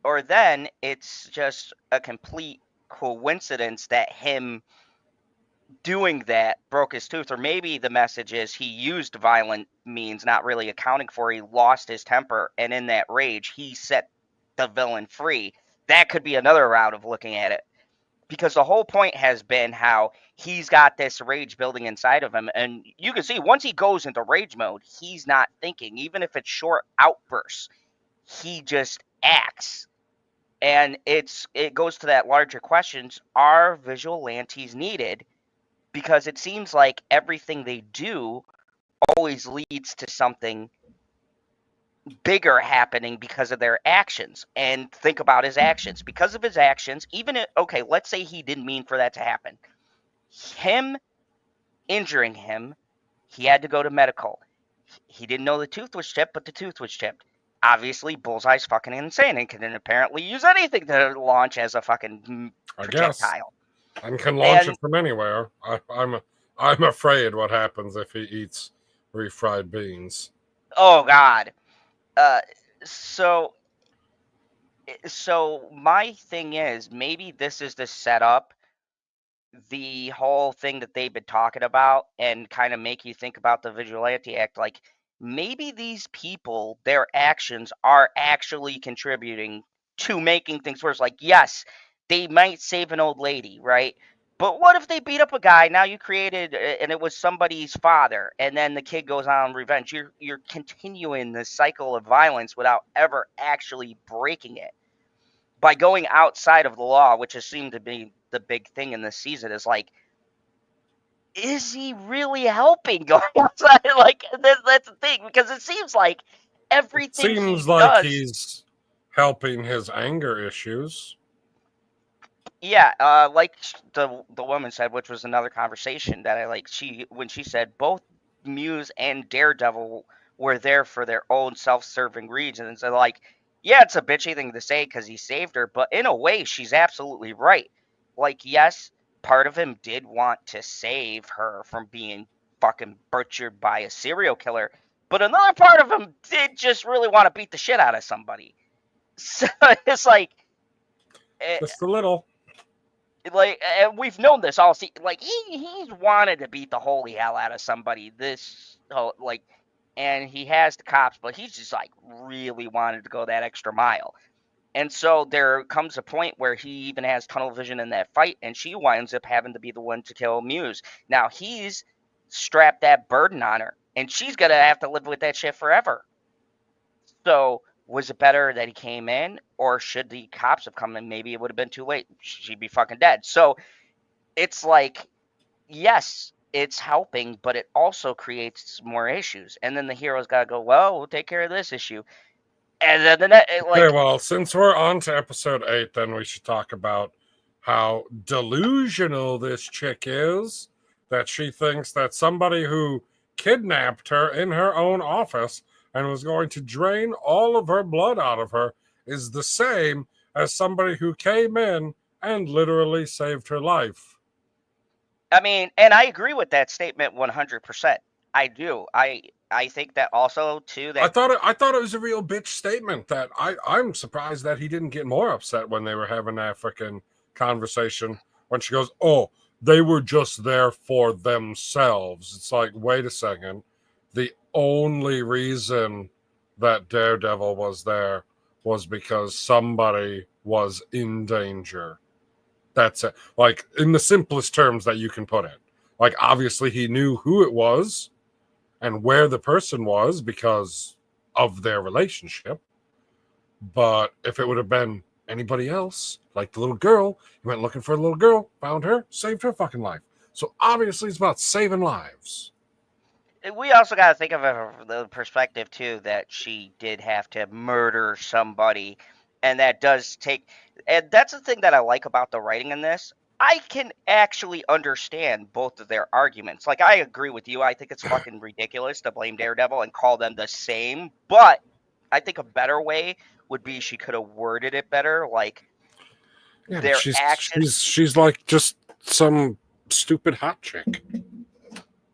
or then it's just a complete coincidence that him doing that broke his tooth, or maybe the message is he used violent means, not really accounting for he lost his temper, and in that rage he set the villain free. That could be another route of looking at it, because the whole point has been how he's got this rage building inside of him, and you can see once he goes into rage mode, he's not thinking, even if it's short outbursts, he just acts. And it goes to that larger questions: are vigilantes needed? Because it seems like everything they do always leads to something bigger happening because of their actions. And think about his actions. Because of his actions, even if, okay, let's say he didn't mean for that to happen. Him injuring him, he had to go to medical. He didn't know the tooth was chipped, but the tooth was chipped. Obviously, Bullseye's fucking insane and can apparently use anything to launch as a fucking I guess. projectile. And can launch it from anywhere. I'm afraid what happens if he eats refried beans. Oh God. Uh, so my thing is, maybe this is the setup, the whole thing that they've been talking about, and kind of make you think about the Vigilante Act. Like, maybe these people, their actions are actually contributing to making things worse. Like, yes, they might save an old lady, right? But what if they beat up a guy? Now you created, and it was somebody's father, and then the kid goes on revenge. You're continuing this cycle of violence without ever actually breaking it. by going outside of the law, which has seemed to be the big thing in this season, is like, is he really helping going outside? Like, that's the thing, because it seems like It everything seems he like does. he's helping his anger issues. Yeah, like the woman said, which was another conversation that I like. When she said both Muse and Daredevil were there for their own self-serving reasons, and like, yeah, it's a bitchy thing to say because he saved her, but in a way, she's absolutely right. Like, yes, part of him did want to save her from being fucking butchered by a serial killer, but another part of him did just really want to beat the shit out of somebody. So it's eh, Just a little. like, and we've known this all. See, like he's wanted to beat the holy hell out of somebody. Like, and he has the cops, but he's just like really wanted to go that extra mile. And so there comes a point where he even has tunnel vision in that fight, and she winds up having to be the one to kill Muse. Now he's strapped that burden on her, and she's gonna have to live with that shit forever. So was it better that he came in, or should the cops have come in? Maybe it would have been too late. She'd be fucking dead. So it's like, yes, it's helping, but it also creates more issues. And then the hero's got to go, well, we'll take care of this issue. And then Okay, well, since we're on to episode 8, then we should talk about how delusional this chick is, that she thinks that somebody who kidnapped her in her own office and was going to drain all of her blood out of her is the same as somebody who came in and literally saved her life. I mean, and I agree with that statement 100%. I do. I think that also too I that thought it was a real bitch statement that I'm surprised that he didn't get more upset when they were having that freaking conversation when she goes, "Oh, they were just there for themselves." It's like, wait a second. The only reason that Daredevil was there was because somebody was in danger. That's it. Like, in the simplest terms that you can put it. Like, obviously he knew who it was and where the person was because of their relationship. But if it would have been anybody else, like the little girl, he went looking for a little girl, found her, saved her fucking life. So obviously it's about saving lives. we also got to think of it from the perspective too that she did have to murder somebody, and that does take. And that's the thing that I like about the writing in this. I can actually understand both of their arguments. Like, I agree with you. I think it's fucking ridiculous to blame Daredevil and call them the same. But I think a better way would be she could have worded it better. Like, Yeah, but their actions. she's like just some stupid hot chick.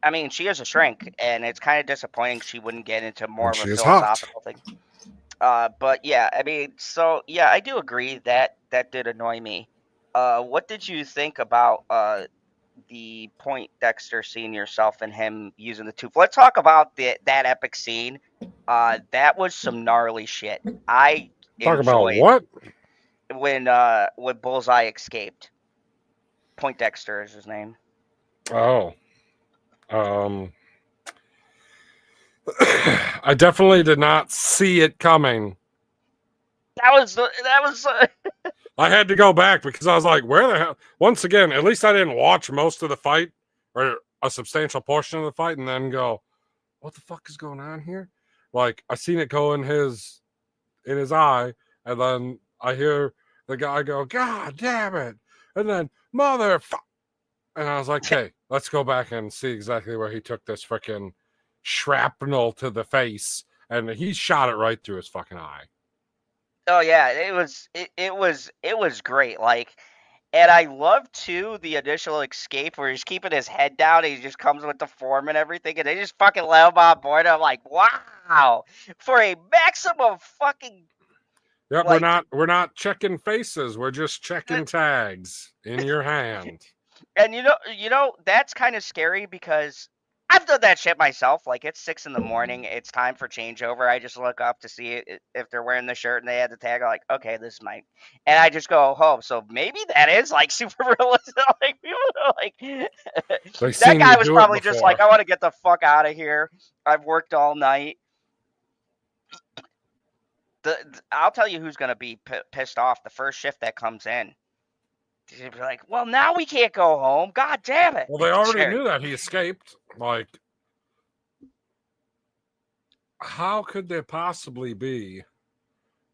I mean, she is a shrink, and it's kind of disappointing she wouldn't get into more And of a she is hot. philosophical thing. But yeah, I mean, so yeah, I do agree that that did annoy me. What did you think about the Point Dexter seeing yourself and him using the tooth? Let's talk about that epic scene. That was some gnarly shit. I Talk about enjoyed what? when Bullseye escaped. Point Dexter is his name. Oh. I definitely did not see it coming. That was I had to go back because I was like, where the hell? Once again, at least I didn't watch most of the fight or a substantial portion of the fight and then go, what the fuck is going on here? Like, I seen it go in his eye, and then I hear the guy go, God damn it. And then, motherfucker. And I was like, okay, let's go back and see exactly where he took this freaking shrapnel to the face. And he shot it right through his fucking eye. Oh yeah, it was great. Like, and I love too the initial escape where he's keeping his head down and he just comes with the form and everything, and they just fucking let him on board. I'm like, wow, for a maximum fucking Yep, like. we're not checking faces. We're just checking tags in your hand. And you know that's kind of scary because I've done that shit myself. Like, it's 6 in the morning, it's time for changeover. I just look up to see if they're wearing the shirt and they had the tag. I'm like, okay, this might, and I just go home. So maybe that is like super realistic. Like, people are like, They that seen you guy was do it probably just before. like, I want to get the fuck out of here. I've worked all night. I'll tell you who's going to be pissed off the first shift that comes in. They'll be like, well, now we can't go home. God damn it. Well, they already knew that he escaped. Like, how could there possibly be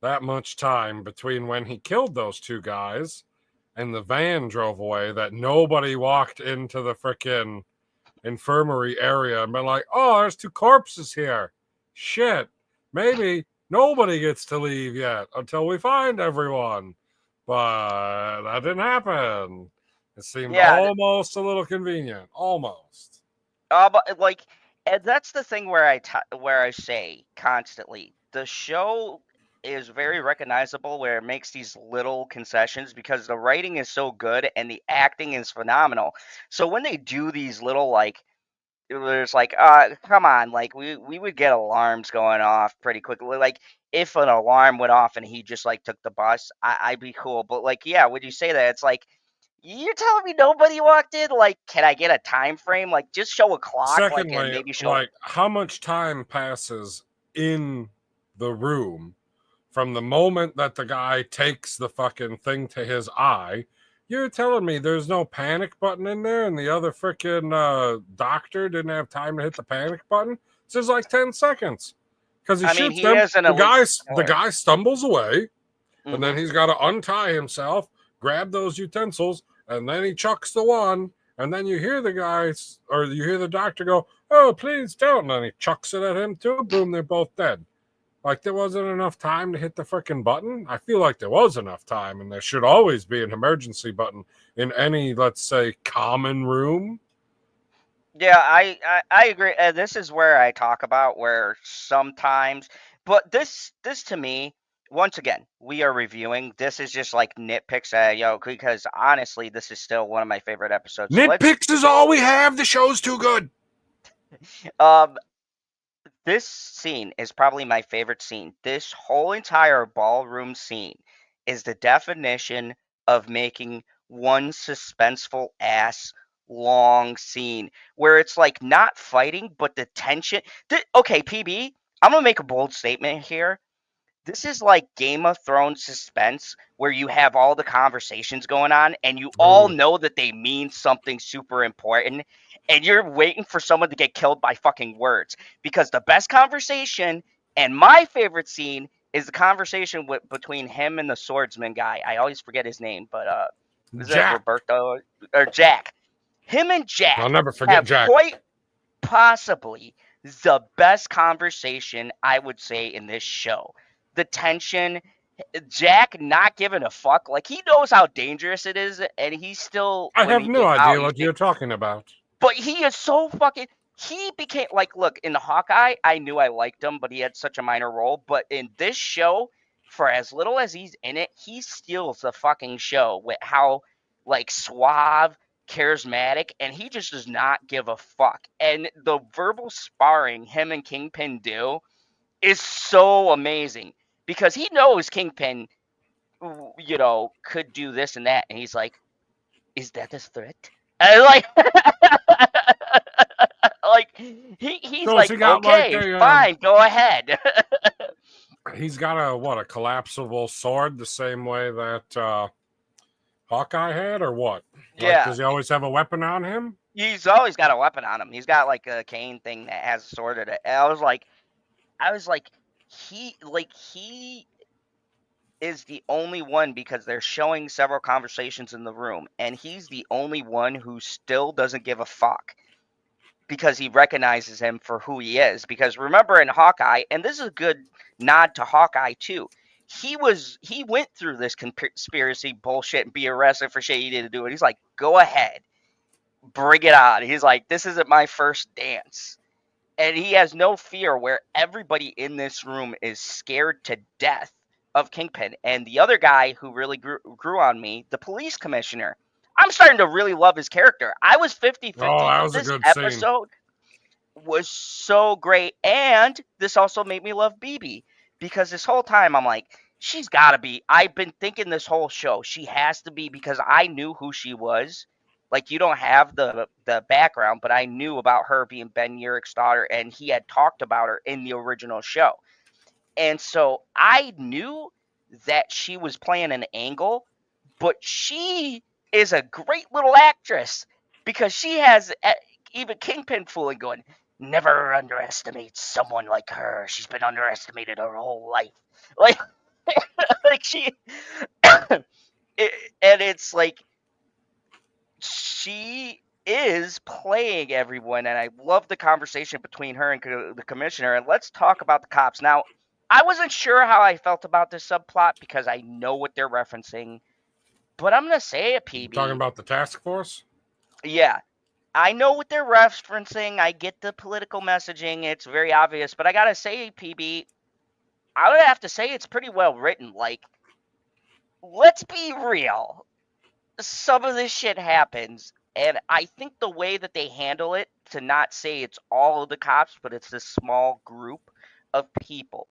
that much time between when he killed those two guys and the van drove away that nobody walked into the frickin' infirmary area and been like, oh, there's two corpses here. Shit. Maybe nobody gets to leave yet until we find everyone. But that didn't happen. It seemed almost a little convenient. Almost. But like, and that's the thing where I say constantly, the show is very recognizable where it makes these little concessions because the writing is so good and the acting is phenomenal. So when they do these little like, there's like, come on, like we would get alarms going off pretty quickly. Like if an alarm went off and he just like took the bus, I'd be cool. But like, yeah, when you say that, it's like, you're telling me nobody walked in? Like, can I get a time frame? Like, just show a clock, Secondly, like, and maybe show like how much time passes in the room from the moment that the guy takes the fucking thing to his eye. You're telling me there's no panic button in there and the other freaking doctor didn't have time to hit the panic button? This is like 10 seconds. Because he shoots them. The guy stumbles away, and then he's got to untie himself, grab those utensils, and then he chucks the one, and then you hear the guys, or you hear the doctor go, oh, please don't, and then he chucks it at him too. Boom, they're both dead. Like, there wasn't enough time to hit the freaking button. I feel like there was enough time, and there should always be an emergency button in any, let's say, common room. Yeah, I agree. This is where I talk about where sometimes, but this to me, once again, we are reviewing. This is just like nitpicks, because honestly, this is still one of my favorite episodes. Nitpicks is all we have. The show's too good. This scene is probably my favorite scene. This whole entire ballroom scene is the definition of making one suspenseful ass long scene where it's like not fighting, but the tension. Okay, PB, I'm gonna make a bold statement here. This is like Game of Thrones suspense where you have all the conversations going on and you all know that they mean something super important and you're waiting for someone to get killed by fucking words. Because the best conversation and my favorite scene is the conversation between him and the swordsman guy. I always forget his name, but is it Roberto or Jack? Him and Jack I'll never forget Jack. Quite possibly the best conversation I would say in this show. The tension, Jack not giving a fuck, like he knows how dangerous it is, and he's still. I have no idea what you're talking about. But he is so fucking. He became like, look, in the Hawkeye, I knew I liked him, but he had such a minor role. But in this show, for as little as he's in it, he steals the fucking show with how like suave, charismatic, and he just does not give a fuck. And the verbal sparring him and Kingpin do is so amazing because he knows Kingpin, could do this and that, and he's like, "Is that a threat?" And like, like he's like, "Okay, fine, go ahead." He's got a collapsible sword, the same way that Hawkeye had, or what? Yeah. Like, does he always have a weapon on him? He's always got a weapon on him. He's got like a cane thing that has a sword in it. And I was like, he is the only one because they're showing several conversations in the room, and he's the only one who still doesn't give a fuck because he recognizes him for who he is. Because remember in Hawkeye, and this is a good nod to Hawkeye too, he went through this conspiracy bullshit and be arrested for shit he didn't do, and he's like, go ahead, bring it on. He's like, this isn't my first dance. And he has no fear where everybody in this room is scared to death of Kingpin. And the other guy who really grew on me, the police commissioner, I'm starting to really love his character. I was 50-50. Oh, that was this a good episode scene. Was so great. And this also made me love BB because this whole time I'm like, she's got to be. I've been thinking this whole show, she has to be, because I knew who she was. Like, you don't have the background, but I knew about her being Ben Urich's daughter, and he had talked about her in the original show. And so I knew that she was playing an angle, but she is a great little actress because she has even Kingpin fooling going, never underestimate someone like her. She's been underestimated her whole life. Like, like she, and it's like she is playing everyone, and I love the conversation between her and the commissioner. And let's talk about the cops now. I wasn't sure how I felt about this subplot because I know what they're referencing, but I'm gonna say it, Talking PB. about the task force? Yeah, I know what they're referencing. I get the political messaging. It's very obvious, but I gotta say, PB, I would have to say it's pretty well written. Like, let's be real. Some of this shit happens, and I think the way that they handle it, to not say it's all of the cops, but it's this small group of people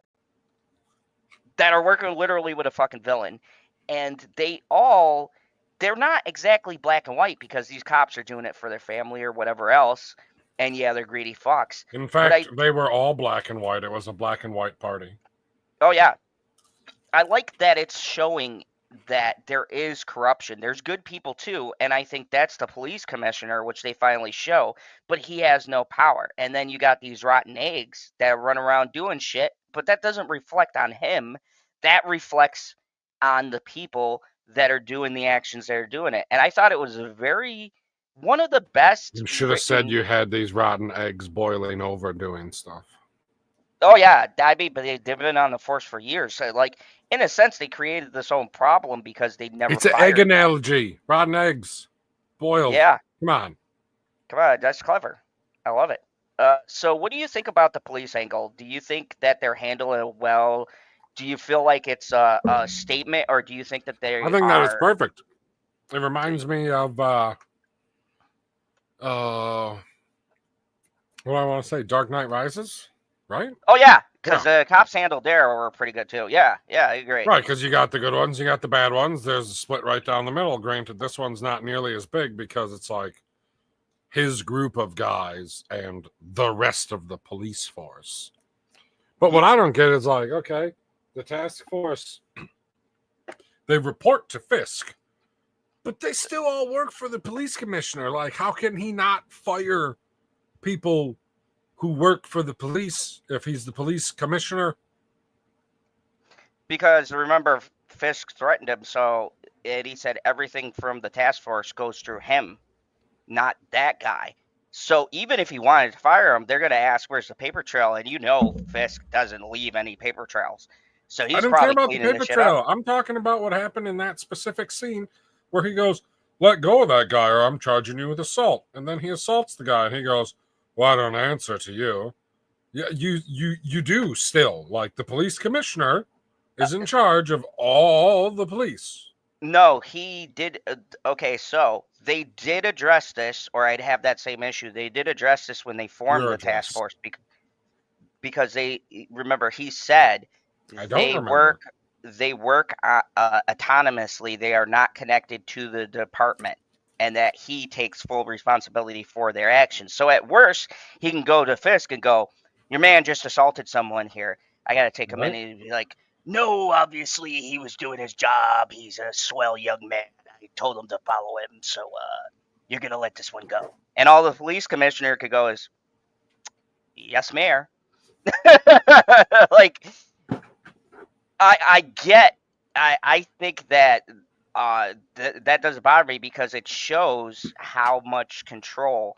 that are working literally with a fucking villain, and they're not exactly black and white because these cops are doing it for their family or whatever else, and yeah, they're greedy fucks. In But fact, they were all black and white. It was a black and white party. oh yeah, I like that it's showing that there is corruption. There's good people too, and I think that's the police commissioner, which they finally show, but he has no power. And then you got these rotten eggs that run around doing shit, but that doesn't reflect on him. That reflects on the people that are doing the actions that are doing it. And I thought it was one of the best You should have said written. you had these rotten eggs boiling over doing stuff. Oh yeah, I mean, but they've been on the force for years. So, like, in a sense, they created this own problem because they never It's an egg fired them. analogy. Rotten eggs. Boiled. Yeah, Come on. come on, that's clever. I love it. So what do you think about the police angle? Do you think that they're handling it well? Do you feel like it's a statement, or do you think that I they think that is are? perfect. It reminds me of what do I want to say? Dark Knight Rises, right? Oh yeah, because Yeah. the cops handled there were pretty good too. Yeah, I agree. Right, because you got the good ones, you got the bad ones. There's a split right down the middle. Granted, this one's not nearly as big because it's like his group of guys and the rest of the police force. But what I don't get is like, okay, the task force, they report to Fisk, but they still all work for the police commissioner. Like, how can he not fire people who work for the police if he's the police commissioner? Because remember, Fisk threatened him, so and he said everything from the task force goes through him, not that guy. So even if he wanted to fire him, they're going to ask where's the paper trail, and Fisk doesn't leave any paper trails. So I he's don't care probably about the cleaning this paper shit up. trail. I'm talking about what happened in that specific scene where he goes, let go of that guy or I'm charging you with assault. And then he assaults the guy and he goes, well, I don't answer to you. Yeah, you do still. Like, the police commissioner is in charge of all the police. No, he did. Okay, so they did address this, or I'd have that same issue. They did address this when they formed the task force because they remember he said I don't remember. they work autonomously. They are not connected to the department, and that he takes full responsibility for their actions. So at worst, he can go to Fisk and go, "Your man just assaulted someone here. I got to take him in." And he'd be like, "No, obviously he was doing his job. He's a swell young man. I told him to follow him, so you're gonna let this one go." And all the police commissioner could go is, "Yes, mayor." Like, I think that that doesn't bother me because it shows how much control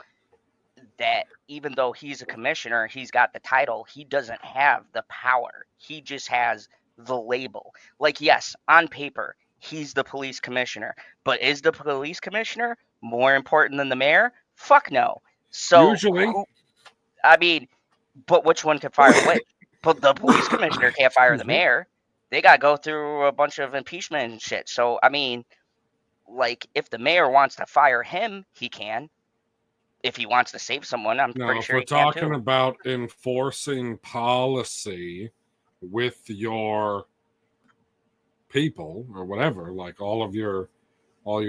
that even though he's a commissioner, he's got the title, he doesn't have the power. He just has the label. Like, yes, on paper, he's the police commissioner, but is the police commissioner more important than the mayor? Fuck no. So, Usually. I mean, but which one can fire which? But the police commissioner can't fire the mayor. They got to go through a bunch of impeachment and shit. So, I mean, like, if the mayor wants to fire him, he can. If he wants to save someone, I'm pretty sure he can too. If we're talking about enforcing policy with your people or whatever, like all your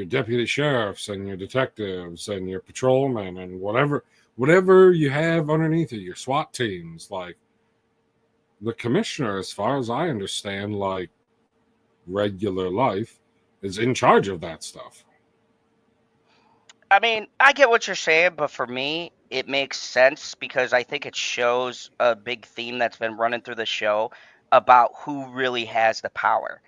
deputy sheriffs and your detectives and your patrolmen and whatever you have underneath it, your SWAT teams, like, the commissioner, as far as I understand, like regular life, is in charge of that stuff. I mean, I get what you're saying, but for me, it makes sense because I think it shows a big theme that's been running through the show about who really has the power.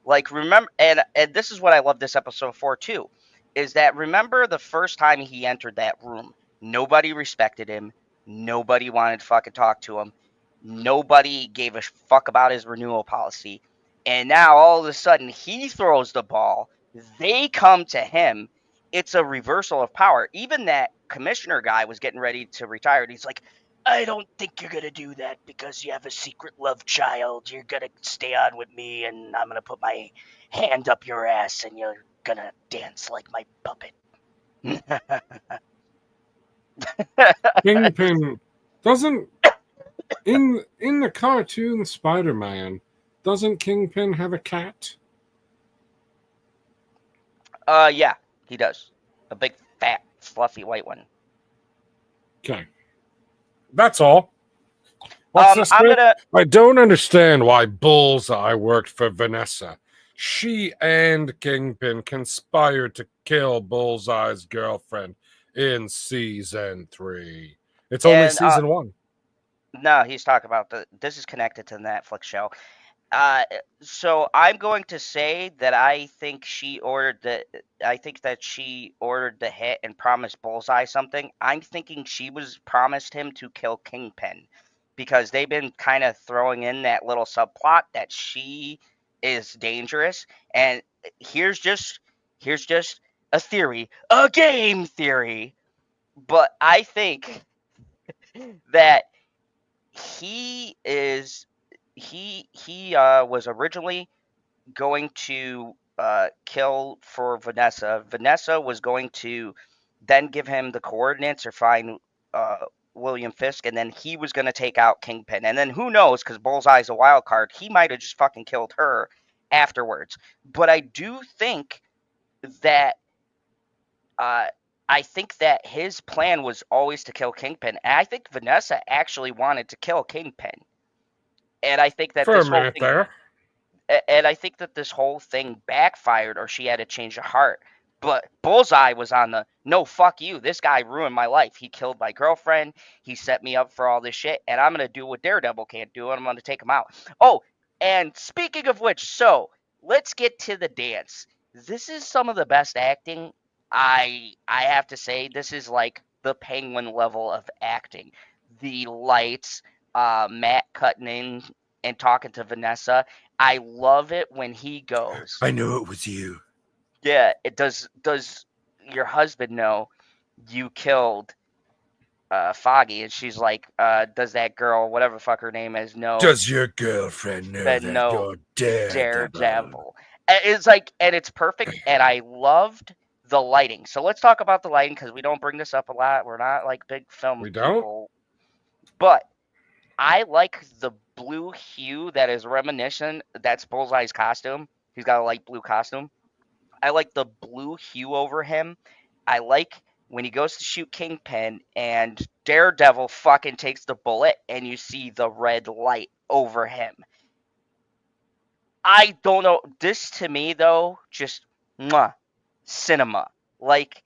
Like remember, and this is what I love this episode for too, is that remember the first time he entered that room, nobody respected him, nobody wanted to fucking talk to him, nobody gave a fuck about his renewal policy, and now all of a sudden he throws the ball, they come to him. It's a reversal of power. Even that commissioner guy was getting ready to retire, and he's like, I don't think you're gonna do that because you have a secret love child. You're gonna stay on with me, and I'm gonna put my hand up your ass, and you're gonna dance like my puppet. Kingpin doesn't in the cartoon Spider-Man. Doesn't Kingpin have a cat? Yeah, he does. A big, fat, fluffy white one. Okay, that's all. What's this? I'm gonna. I don't understand why Bullseye worked for Vanessa. She and Kingpin conspired to kill Bullseye's girlfriend in season 3. It's only And season 1. no, he's talking about This is connected to the Netflix show. Uh, so I'm going to say that I think that she ordered the hit and promised Bullseye something. I'm thinking she was promised him to kill Kingpin because they've been kind of throwing in that little subplot that she is dangerous. And here's just a theory, a game theory. But I think that he is he was originally going to kill for Vanessa. Vanessa was going to then give him the coordinates or find uh, William Fisk, and then he was going to take out Kingpin. And then who knows, because Bullseye's a wild card, he might have just fucking killed her afterwards. But I do think that uh, I think that his plan was always to kill Kingpin. And I think Vanessa actually wanted to kill Kingpin. And I think that For a this whole minute thing there. and I think that this whole thing backfired or she had to change her heart. But Bullseye was on the no, fuck you. This guy ruined my life. He killed my girlfriend. He set me up for all this shit. And I'm going to do what Daredevil can't do. And I'm going to take him out. Oh, and speaking of which, so let's get to the dance. This is some of the best acting. I have to say, this is like the Penguin level of acting. The lights, Matt cutting in and talking to Vanessa. I love it when he goes, I knew it was you. yeah, it does your husband know you killed Foggy? And she's like, does that girl, whatever the fuck her name is, know Does your girlfriend know that that no you're Daredevil? Daredevil? And it's like, and it's perfect. And I loved the lighting. So let's talk about the lighting because we don't bring this up a lot. We're not like big film We don't? people, but I like the blue hue that is reminiscent. That's Bullseye's costume. He's got a light blue costume. I like the blue hue over him. I like when he goes to shoot Kingpin and Daredevil fucking takes the bullet and you see the red light over him. I don't know. This to me though, just mwah, cinema. Like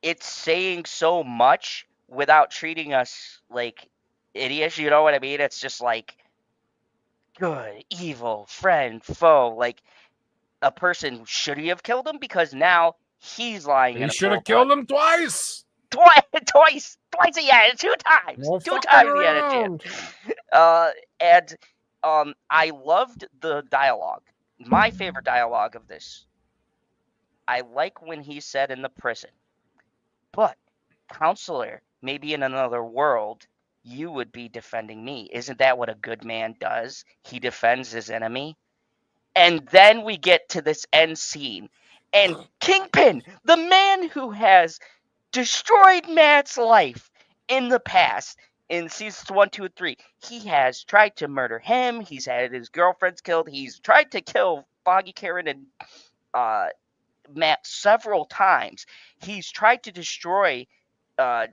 it's saying so much without treating us like idiots. You know what I mean? It's just like good, evil, friend, foe. Like a person, should he have killed him? Because now he's lying He in a should pool of have blood. killed him twice. Twice he had it, No two fucking times he had a chance. around. And I loved the dialogue. My favorite dialogue of this, I like when he said in the prison, but counselor, maybe in another world, you would be defending me. Isn't that what a good man does? He defends his enemy. And then we get to this end scene. And Kingpin, the man who has destroyed Matt's life in the past, in seasons 1, 2, and 3, he has tried to murder him. He's had his girlfriends killed. He's tried to kill Foggy, Karen, and uh, Matt several times. He's tried to destroy uh,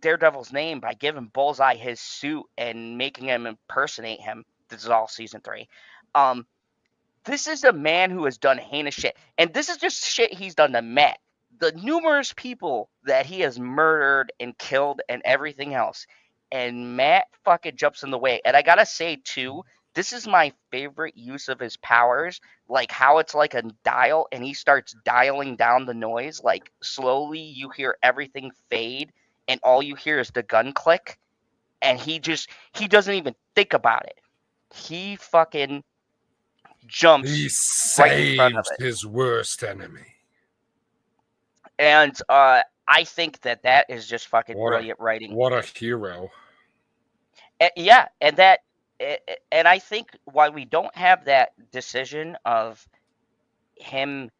Daredevil's name by giving Bullseye his suit and making him impersonate him. This is all season 3. This is a man who has done heinous shit. And this is just shit he's done to Matt. The numerous people that he has murdered and killed and everything else. And Matt fucking jumps in the way. And I gotta say, too, this is my favorite use of his powers. Like how it's like a dial and he starts dialing down the noise. Like slowly you hear everything fade and all you hear is the gun click. And he doesn't even think about it. He fucking jumps He right in front of saves it. his worst enemy. And I think that is just fucking brilliant writing. What a hero. Yeah, and I think why we don't have that decision of him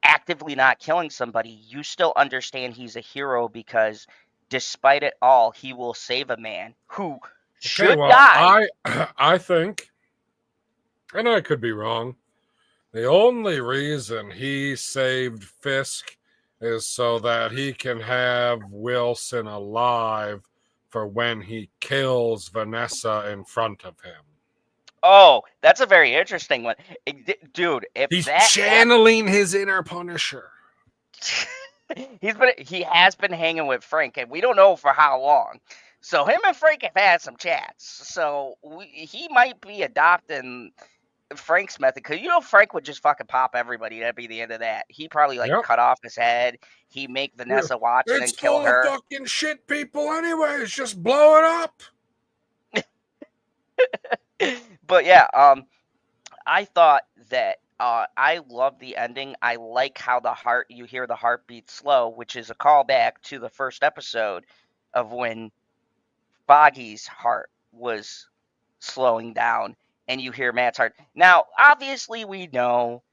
actively not killing somebody, you still understand he's a hero because despite it all, he will save a man who should die. I think, and I could be wrong, the only reason he saved Fisk is so that he can have Wilson alive for when he kills Vanessa in front of him. Oh, that's a very interesting one. Dude, if he's that channeling his inner Punisher. He has been hanging with Frank, and we don't know for how long. So him and Frank have had some chats. So he might be adopting Frank's method, because Frank would just fucking pop everybody. That'd be the end of that. He probably cut off his head. He'd make Vanessa watch it and kill her. It's full of fucking shit people anyways. Just blow it up. But yeah, I thought that I love the ending. I like how you hear the heartbeat slow, which is a callback to the first episode of when Foggy's heart was slowing down. And you hear Matt's heart. Now, obviously, we know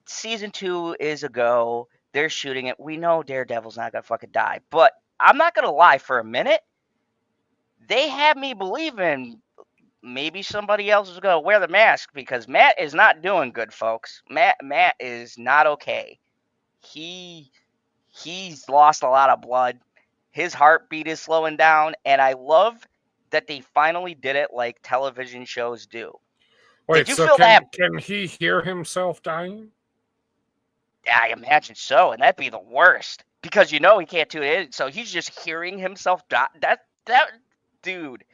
season 2 is a go. They're shooting it. We know Daredevil's not going to fucking die. But I'm not going to lie, for a minute, they had me believing maybe somebody else is going to wear the mask, because Matt is not doing good, folks. Matt is not okay. He's lost a lot of blood. His heartbeat is slowing down. And I love that they finally did it like television shows do. Wait, so can he hear himself dying? I imagine so, and that'd be the worst. Because he can't do it, so he's just hearing himself die. Dude,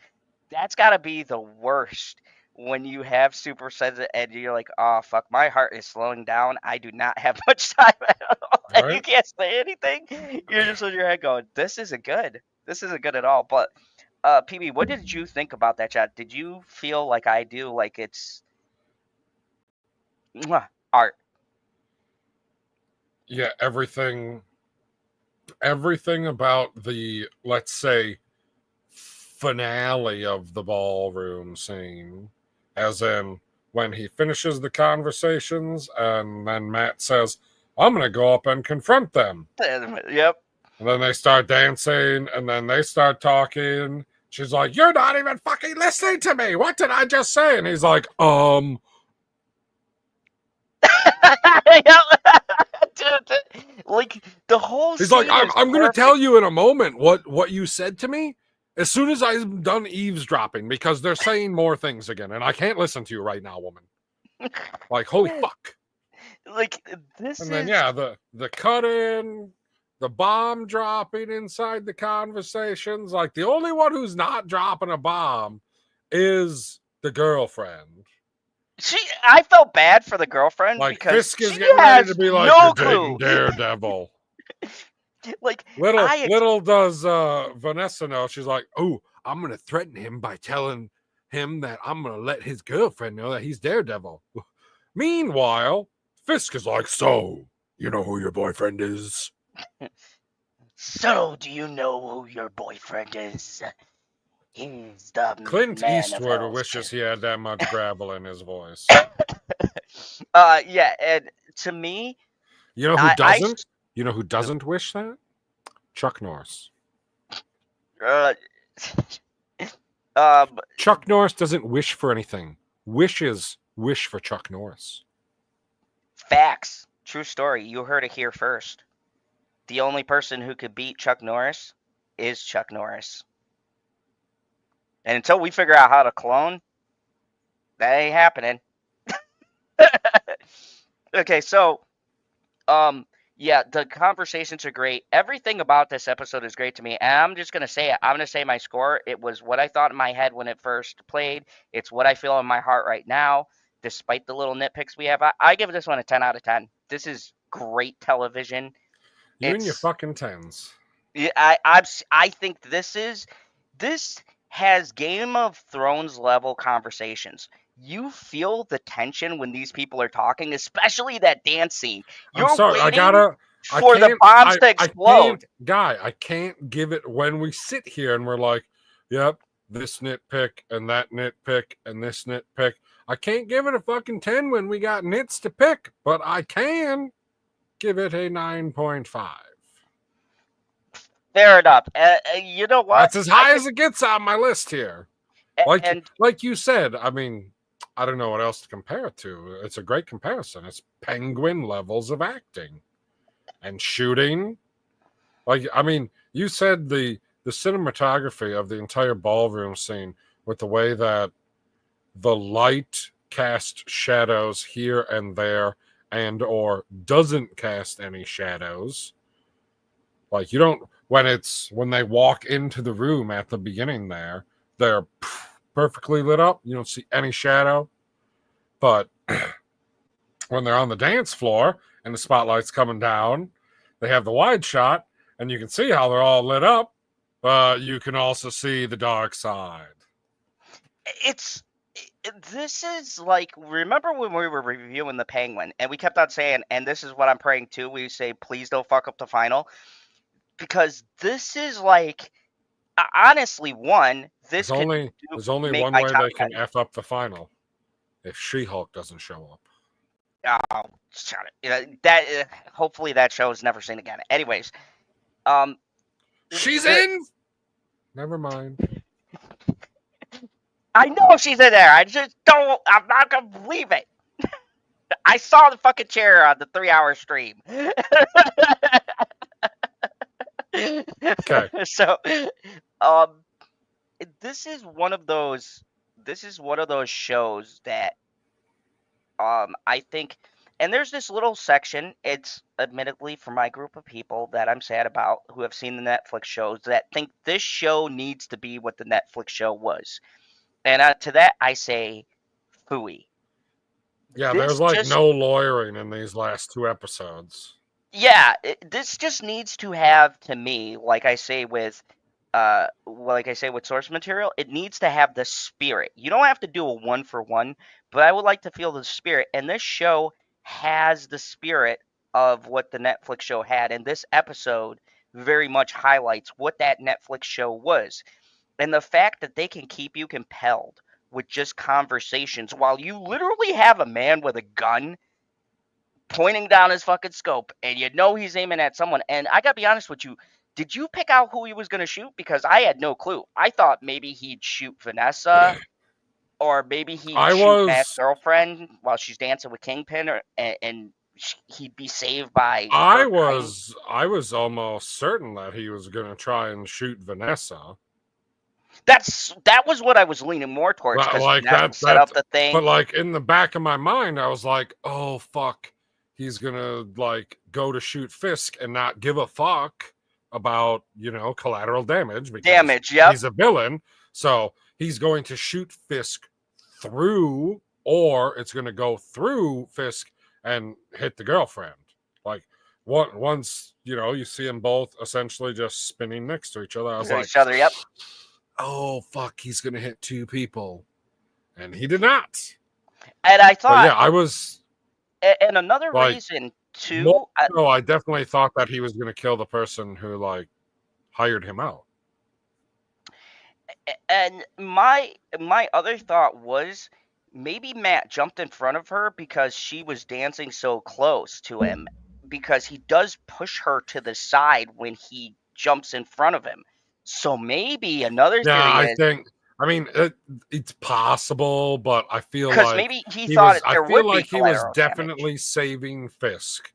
that's gotta be the worst when you have super sensitive and you're like, oh fuck, my heart is slowing down. I do not have much time at all. Right? And you can't say anything. You're just in your head going, this isn't good. This isn't good at all. But PB, what did you think about that chat? Did you feel like I do, like it's art? Yeah, everything about the, let's say, finale of the ballroom scene, as in when he finishes the conversations and then Matt says, I'm going to go up and confront them. Yep. And then they start dancing and then they start talking. She's like, you're not even fucking listening to me. What did I just say? And he's like, Dude, like the whole he's like, I'm going to tell you in a moment what you said to me as soon as I'm done eavesdropping, because they're saying more things again and I can't listen to you right now, woman. Like, holy fuck. Like this and then yeah, the cut in, the bomb dropping inside the conversations. Like, the only one who's not dropping a bomb is the girlfriend. I felt bad for the girlfriend, like, because Fisk is getting ready to be like, no you're clue. dating Daredevil. Like, little does Vanessa know. She's like, oh, I'm gonna threaten him by telling him that I'm gonna let his girlfriend know that he's Daredevil. Meanwhile, Fisk is like, so you know who your boyfriend is? So do you know who your boyfriend is? He's the Clint man Eastwood of wishes he had that much gravel in his voice. Yeah, and to me, you know who doesn't? You know who doesn't wish that? Chuck Norris. Chuck Norris doesn't wish for anything. Wish for Chuck Norris. Facts. True story. You heard it here first. The only person who could beat Chuck Norris is Chuck Norris. And until we figure out how to clone, that ain't happening. Okay, so yeah, the conversations are great. Everything about this episode is great to me. And I'm just gonna say it. I'm gonna say my score. It was what I thought in my head when it first played. It's what I feel in my heart right now, despite the little nitpicks we have. I give this one a 10 out of 10. This is great television. You and your fucking tens. Yeah, I think this has Game of Thrones level conversations. You feel the tension when these people are talking, especially that dance scene. I'm sorry, I for the bombs to explode. I can't give it when we sit here and we're like, yep, this nitpick and that nitpick and this nitpick. I can't give it a fucking 10 when we got nits to pick, but I can give it a 9.5. Fair enough. You know what? That's as high as it gets on my list here. Like you said, I mean, I don't know what else to compare it to. It's a great comparison. It's Penguin levels of acting and shooting. Like, I mean, you said the cinematography of the entire ballroom scene with the way that the light cast shadows here and there and or doesn't cast any shadows. Like, you don't, when they walk into the room at the beginning there, they're perfectly lit up. You don't see any shadow. But when they're on the dance floor and the spotlight's coming down, they have the wide shot and you can see how they're all lit up, but you can also see the dark side. This is like, remember when we were reviewing The Penguin and we kept on saying, and this is what I'm praying to, we say, please don't fuck up the final. Because this is like, honestly, there's only one way they can F up the final. If She-Hulk doesn't show up. Oh, shut it. Hopefully that show is never seen again. Anyways. She's in! Never mind. I know she's in there. I'm not going to believe it. I saw the fucking chair on the 3-hour stream. Okay. So, this is one of those shows that, I think, and there's this little section, it's admittedly for my group of people that I'm sad about who have seen the Netflix shows that think this show needs to be what the Netflix show was. And to that, I say, phooey. Yeah, there's no lawyering in these last 2 episodes. Yeah, this just needs to have, to me, like I say with source material, it needs to have the spirit. You don't have to do a 1-for-1, but I would like to feel the spirit. And this show has the spirit of what the Netflix show had. And this episode very much highlights what that Netflix show was. And the fact that they can keep you compelled with just conversations while you literally have a man with a gun pointing down his fucking scope and you know he's aiming at someone. And I gotta be honest with you, did you pick out who he was going to shoot? Because I had no clue. I thought maybe he'd shoot Vanessa or maybe he'd shoot Matt's girlfriend while she's dancing with Kingpin, and he'd be saved by... I was almost certain that he was going to try and shoot Vanessa. That was what I was leaning more towards, because like that set up the thing. But like in the back of my mind, I was like, oh, fuck. He's going to like go to shoot Fisk and not give a fuck about, collateral damage. Because he's a villain. So he's going to shoot Fisk through, or it's going to go through Fisk and hit the girlfriend. Like once, you see them both essentially just spinning next to each other. I was like, each other, yep. Oh, fuck, he's going to hit 2 people. And he did not. And I thought... But yeah, I was... And another reason, too... I definitely thought that he was going to kill the person who, hired him out. And my other thought was maybe Matt jumped in front of her because she was dancing so close to him. Because he does push her to the side when he jumps in front of him. So maybe another theory it's possible, but I feel like maybe he thought there would be he was definitely saving Fisk.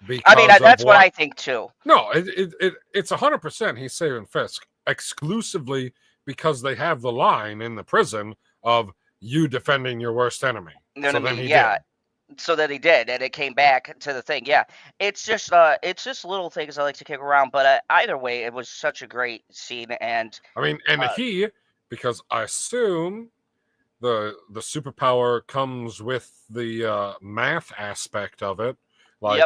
That's what I think too. No, it's 100% he's saving Fisk. exclusively because they have the line in the prison of you defending your worst enemy. So then Enemy, he yeah. did. So that he did, and it came back to the thing. Yeah, it's just little things I like to kick around, but either way, it was such a great scene, and I mean, and uh, he, because I assume the superpower comes with the math aspect of it. yep. Like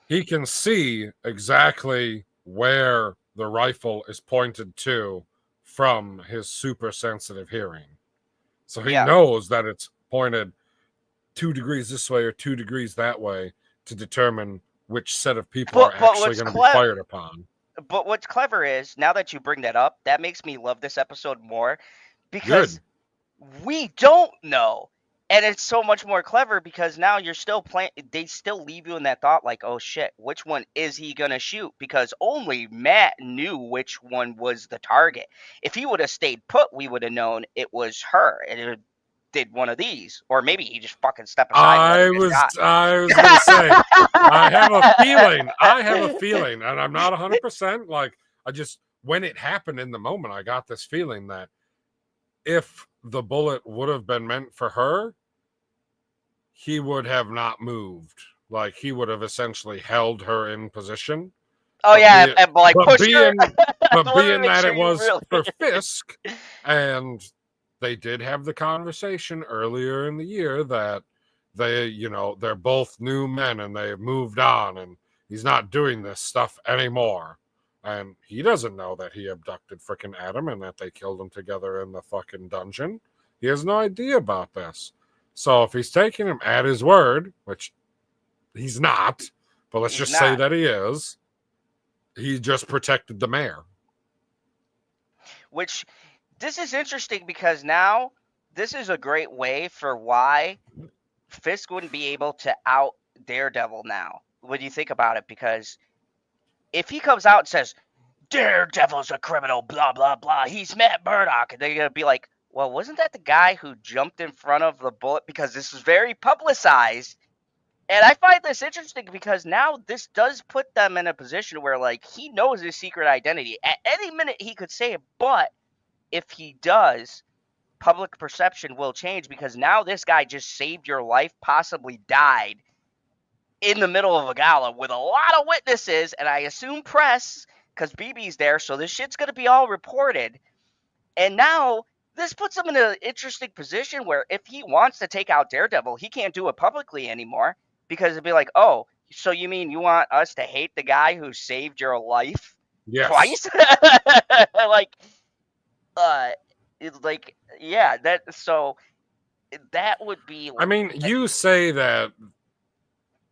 he can see exactly where the rifle is pointed to from his super sensitive hearing. So he Yeah. knows that it's pointed 2 degrees this way or 2 degrees that way to determine which set of people are But actually what's going to be fired upon. but what's clever is now that you bring that up, that makes me love this episode more because Good. we don't know. And it's so much more clever because now you're still playing. They still leave you in that thought, like, oh shit, which one is he gonna shoot? Because only Matt knew which one was the target. If he would have stayed put, we would have known it was her, and it did one of these, or maybe he just fucking stepped aside and let her get I was gonna say I have a feeling. shot. I have a feeling, and I'm not 100%. Like I just when it happened in the moment, I got this feeling that if the bullet would have been meant for her, he would have not moved. Like he would have essentially held her in position. Oh But yeah, be and like but pushed her. being but Let me being make that sure it you was really. for Fisk, and they did have the conversation earlier in the year that they're both new men and they've moved on and he's not doing this stuff anymore. And he doesn't know that he abducted frickin' Adam and that they killed him together in the fucking dungeon. He has no idea about this. So if he's taking him at his word, which he's not, but let's He's just say not. that he is, he just protected the mayor. Which this is interesting because now this is a great way for why Fisk wouldn't be able to out Daredevil now. When you think about it, because if he comes out and says Daredevil's a criminal, blah blah blah, he's Matt Murdock, and they're gonna be like, well, wasn't that the guy who jumped in front of the bullet? Because this is very publicized. And I find this interesting because now this does put them in a position where, like, he knows his secret identity. At any minute, he could say it, but if he does, public perception will change because now this guy just saved your life, possibly died in the middle of a gala with a lot of witnesses, and I assume press, because BB's there, so this shit's going to be all reported. And now this puts him in an interesting position where if he wants to take out Daredevil, he can't do it publicly anymore because it'd be like, oh, so you mean you want us to hate the guy who saved your life Yes. twice? like, uh, it's like, yeah, that would be. I mean, you say that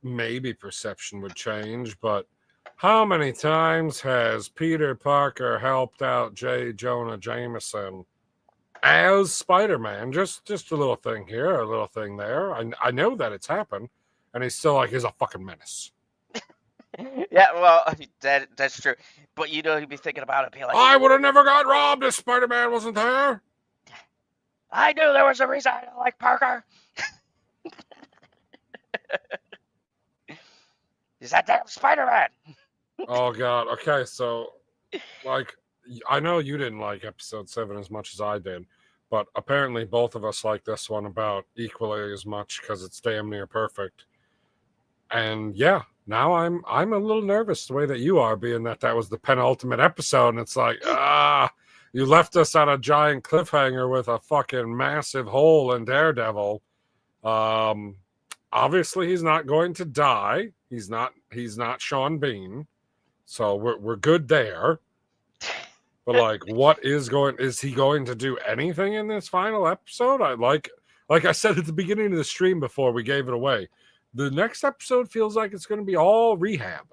maybe perception would change, but how many times has Peter Parker helped out J. Jonah Jameson as Spider-Man? Just a little thing here, a little thing there. I know that it's happened, and he's still like, he's a fucking menace. Yeah, well, that's true. But you'd be thinking about it, be like, I would have never got robbed if Spider-Man wasn't there. I knew there was a reason I don't like Parker. Is that damn Spider-Man? Oh god. Okay, so like I know you didn't like episode 7 as much as I did, but apparently both of us like this one about equally as much because it's damn near perfect. And yeah, now I'm a little nervous the way that you are, being that was the penultimate episode, and it's like you left us on a giant cliffhanger with a fucking massive hole in Daredevil. Obviously he's not going to die. He's not Sean Bean, so we're good there. But like, is he going to do anything in this final episode? I like I said at the beginning of the stream before we gave it away, the next episode feels like it's going to be all rehab.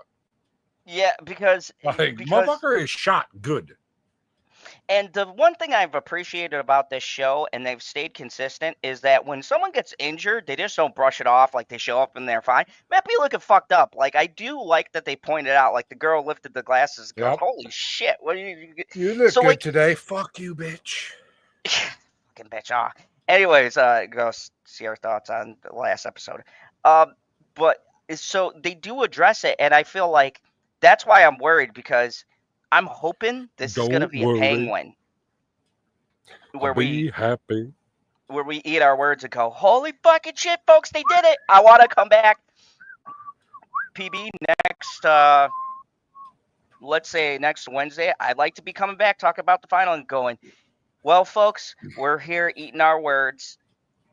Yeah, because motherfucker is shot good. And the one thing I've appreciated about this show, and they've stayed consistent, is that when someone gets injured, they just don't brush it off. Like, they show up and they're fine. Might be looking fucked up. Like, I do like that they pointed out, like, the girl lifted the glasses and goes, Yep. holy shit. What are You look so, good like, today. Fuck you, bitch. fucking bitch. Anyways, go see our thoughts on the last episode. But so they do address it, and I feel like that's why I'm worried, because I'm hoping this is gonna Don't be a worry. penguin I'll where be happy. we eat our words and go, holy fucking shit, folks, they did it. I want to come back. PB next, let's say next Wednesday. I'd like to be coming back, talking about the final, and going, well, folks, we're here eating our words.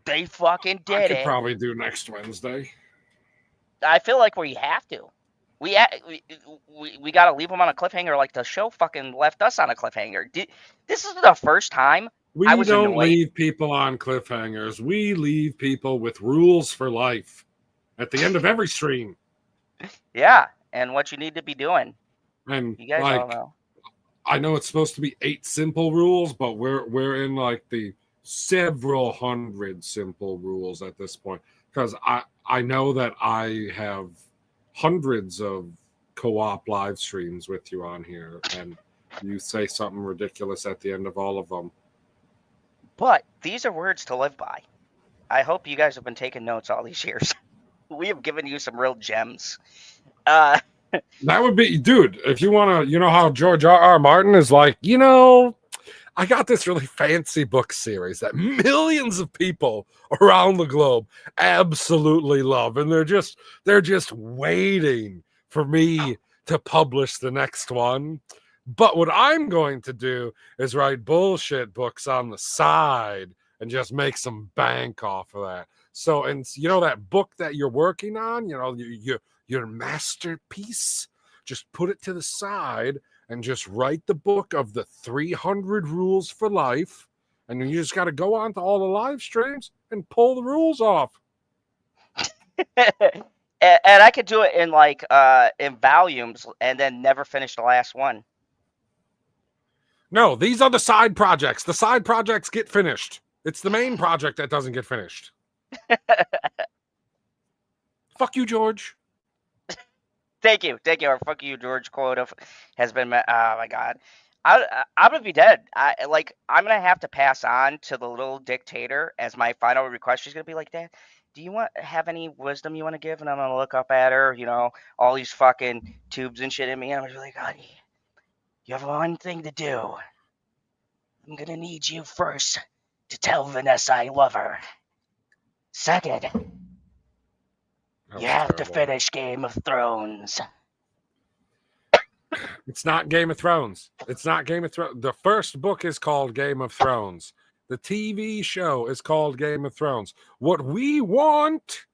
They fucking I did could it. probably do next Wednesday. I feel like we have to. We got to leave them on a cliffhanger, like the show fucking left us on a cliffhanger. This is the first time I We was don't annoyed. leave people on cliffhangers. We leave people with rules for life at the end of every stream. Yeah, and what you need to be doing. And You guys all like, know. I know it's supposed to be 8 simple rules, but we're in like the several hundred simple rules at this point. Because I know that I have hundreds of co-op live streams with you on here, and you say something ridiculous at the end of all of them. But these are words to live by. I hope you guys have been taking notes all these years. We have given you some real gems. That would be, dude, if you want to, you know how George R.R. Martin is like, I got this really fancy book series that millions of people around the globe absolutely love, and they're just waiting for me to publish the next one. But what I'm going to do is write bullshit books on the side and just make some bank off of that. So, and that book that you're working on, your masterpiece, just put it to the side and just write the book of the 300 rules for life. And then you just got to go on to all the live streams and pull the rules off. and I could do it in volumes and then never finish the last one. No, these are the side projects. The side projects get finished. It's the main project that doesn't get finished. Fuck you, George. Thank you. Our fuck you, George quote has been met. Oh my god, I'm gonna be dead. I'm gonna have to pass on to the little dictator as my final request. She's gonna be like, Dad, do you have any wisdom you want to give? And I'm gonna look up at her, all these fucking tubes and shit in me, and I'm gonna be like, honey, you have one thing to do. I'm gonna need you first to tell Vanessa I love her. Second, you have to finish Game of Thrones. It's not Game of Thrones. It's not Game of Thrones. The first book is called Game of Thrones. The TV show is called Game of Thrones. What we want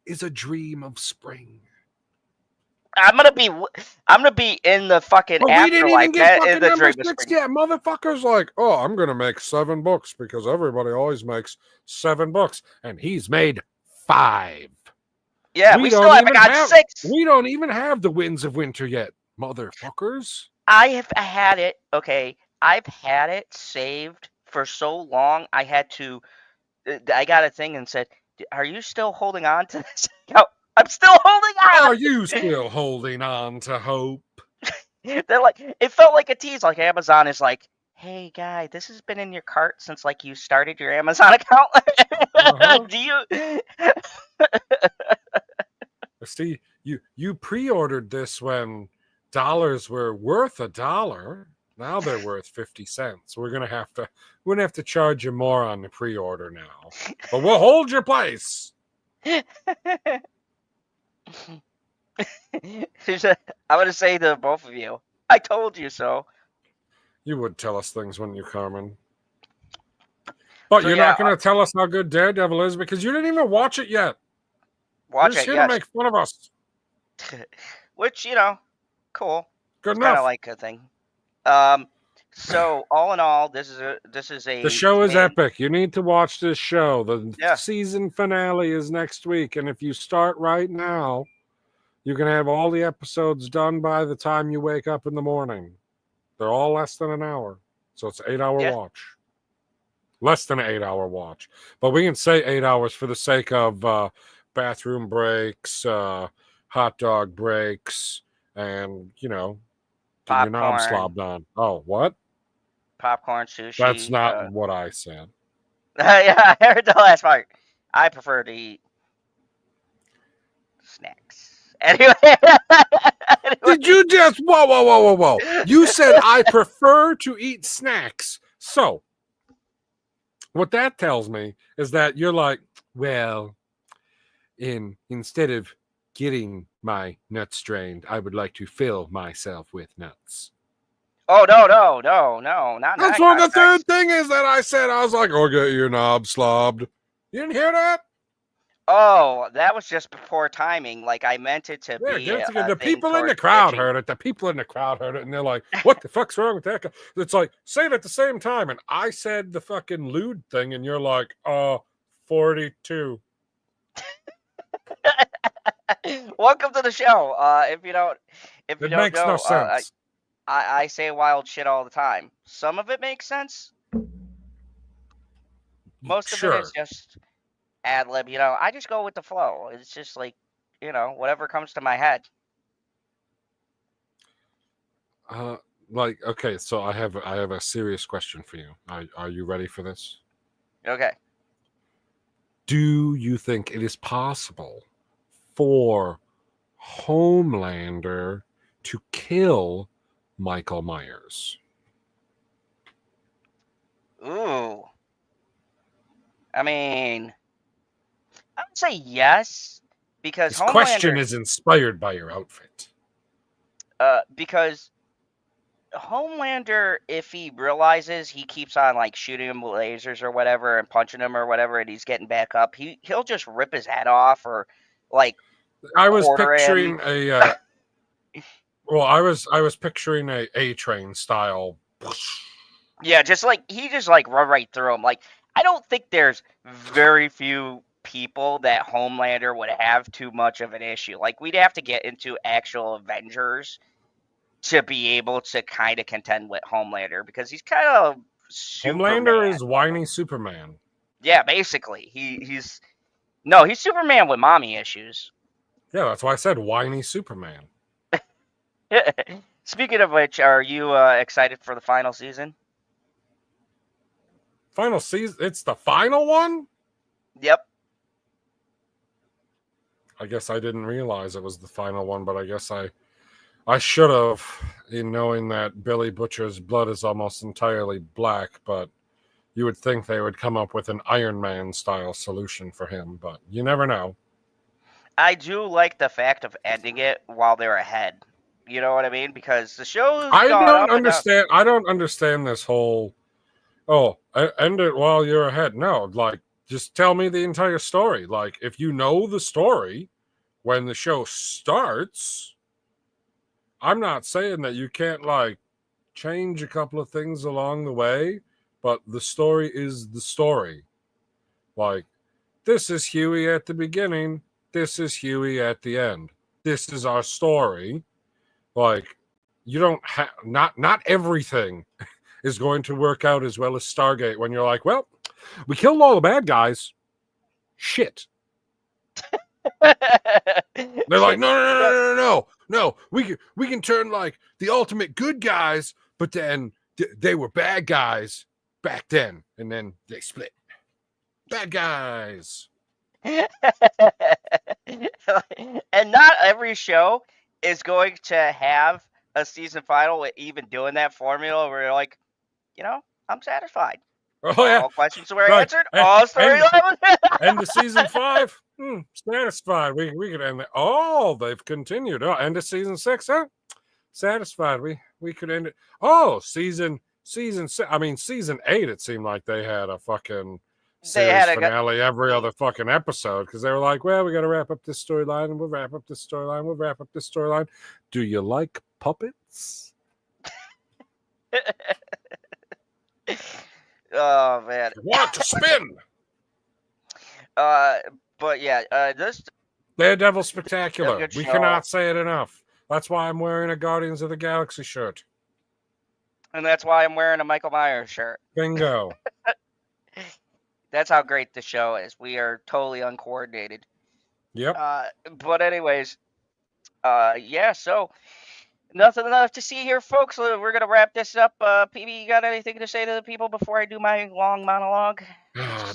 is a dream of spring. I'm gonna be in the fucking but afterlife. We didn't even get fucking number 6 yet. Motherfucker's like, oh, I'm gonna make 7 books because everybody always makes 7 books, and he's made 5. Yeah, we still haven't got 6. We don't even have the Winds of Winter yet, motherfuckers. I have had it. Okay, I've had it saved for so long. I got a thing and said, "Are you still holding on to this?" I'm still holding on. Are you still holding on to hope? They're like, it felt like a tease. Like Amazon is like, hey guy, this has been in your cart since you started your Amazon account. Do you? See, you pre-ordered this when dollars were worth $1. Now they're worth 50 cents. We're gonna have to charge you more on the pre-order now, but we'll hold your place. I'm gonna say to both of you, I told you so. You would tell us things, wouldn't you, Carmen? But so, you're not going to tell us how good Daredevil is because you didn't even watch it yet. Watch you're just here to make fun of us. Which, cool. Good enough. Kind of like a thing. So all in all, this is a. The show is epic. You need to watch this show. The season finale is next week, and if you start right now, you can have all the episodes done by the time you wake up in the morning. They're all less than an hour, so it's an 8-hour watch. Less than an 8-hour watch, but we can say 8 hours for the sake of bathroom breaks, hot dog breaks, and get your knob slobbed on. Oh, what? Popcorn, sushi. That's not what I said. Yeah, I heard the last part. I prefer to eat snacks Anyway, Did you just whoa? You said I prefer to eat snacks. So what that tells me is that you're like, well, instead of getting my nuts drained, I would like to fill myself with nuts. oh no, not in That's that what the third context. thing is that I said. I was like, oh, get your knob slobbed. You didn't hear that? Oh, that was just poor timing. Like I meant it to Yeah, be a the thing people in the towards crowd bitching. heard it. The people in the crowd heard it, and they're like, what the fuck's wrong with that guy? It's like, say it at the same time. And I said the fucking lewd thing, and you're like, 42. Welcome to the show. If you It don't makes no know, sense. I say wild shit all the time. Some of it makes sense. Most of it is Sure. just ad lib. I just go with the flow. It's just like, whatever comes to my head. Okay, so I have a serious question for you. Are you ready for this? Okay. Do you think it is possible for Homelander to kill Michael Myers? Ooh. I mean, I would say yes because This question Homelander. is inspired by your outfit. Because Homelander, if he realizes he keeps on like shooting him with lasers or whatever and punching him or whatever, and he's getting back up, he'll just rip his head off or like I was quarter him. picturing a I was picturing a train style. Yeah, just like he just like run right through him. Like I don't think there's very few people that Homelander would have too much of an issue. Like we'd have to get into actual Avengers to be able to kind of contend with Homelander because he's kind of Homelander Superman. is whiny Superman. Yeah, basically. He's Superman with mommy issues. Yeah, that's why I said whiny Superman. Speaking of which, are you excited for the final season? Final season? It's the final one? Yep. I guess I didn't realize it was the final one, but I guess I should have, in knowing that Billy Butcher's blood is almost entirely black, but you would think they would come up with an Iron Man style solution for him, but you never know. I do like the fact of ending it while they're ahead. You know what I mean? Because the show's gone up and down. I don't understand this whole end it while you're ahead. No, like just tell me the entire story. Like if you know the story when the show starts, I'm not saying that you can't like change a couple of things along the way, but the story is the story. Like this is Huey at the beginning, this is Huey at the end. This is our story. Like you don't have not everything is going to work out as well as Stargate when you're like, well, we killed all the bad guys. Shit. They're like, no. We can turn like the ultimate good guys, but then they were bad guys back then, and then they split. Bad guys. And not every show is going to have a season final with even doing that formula where you're like, I'm satisfied. Oh yeah, All questions were right. answered. All storyline. End of season 5. Satisfied. We could end it. Oh, they've continued. Oh, end of season 6. Huh? Satisfied. We could end it. Oh, season 6. I mean, season 8. It seemed like they had a fucking series finale every other fucking episode because they were like, well, we got to wrap up this storyline, and we'll wrap up this storyline. We'll wrap up this storyline. Do you like puppets? Oh man. You want to spin? But yeah, this Daredevil Spectacular. We show. cannot say it enough. That's why I'm wearing a Guardians of the Galaxy shirt. And that's why I'm wearing a Michael Myers shirt. Bingo. That's how great the show is. We are totally uncoordinated. Yep. But anyways, yeah, so nothing left to see here, folks. We're going to wrap this up. PB, you got anything to say to the people before I do my long monologue?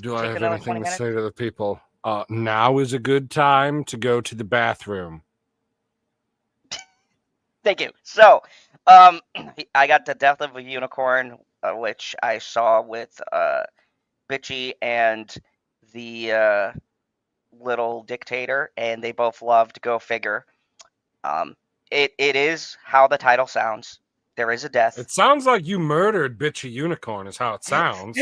Do I have anything to say to the people? Now is a good time to go to the bathroom. Thank you. So, um, I got the Death of a Unicorn, which I saw with Bitchy and the little dictator, and they both loved. Go figure. Um, it is how the title sounds. There is a death. It sounds like you murdered Bitchy Unicorn, is how it sounds.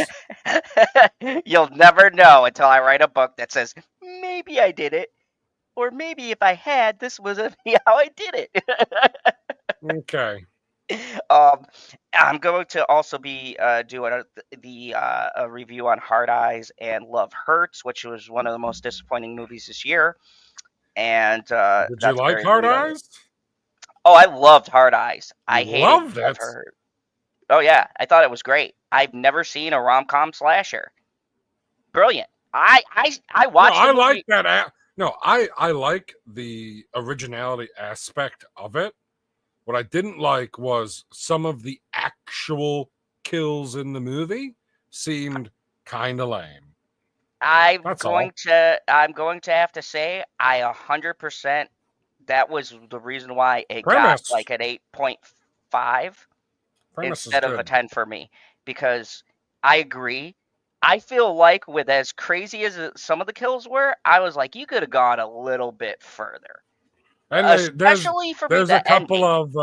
You'll never know until I write a book that says maybe I did it, or maybe if I had, this was how I did it. Okay. um, I'm going to also be doing a review on Hard Eyes and Love Hurts, which was one of the most disappointing movies this year, and Did you that's like very Hard related. Eyes? Oh, I loved Hard Eyes. I You hated loved Love it. Hurt. Oh yeah, I thought it was great. I've never seen a rom-com slasher. Brilliant. I No, watched the I like movie. that. I like the originality aspect of it. What I didn't like was some of the actual kills in the movie seemed kind of lame. That's all. I'm going to have to say I 100% that was the reason why it got Premise. like an 8.5 Premise is instead of a good. 10 for me because I agree. I feel like with as crazy as some of the kills were, I was like, you could have gone a little bit further, And especially for me there's a the couple ending. of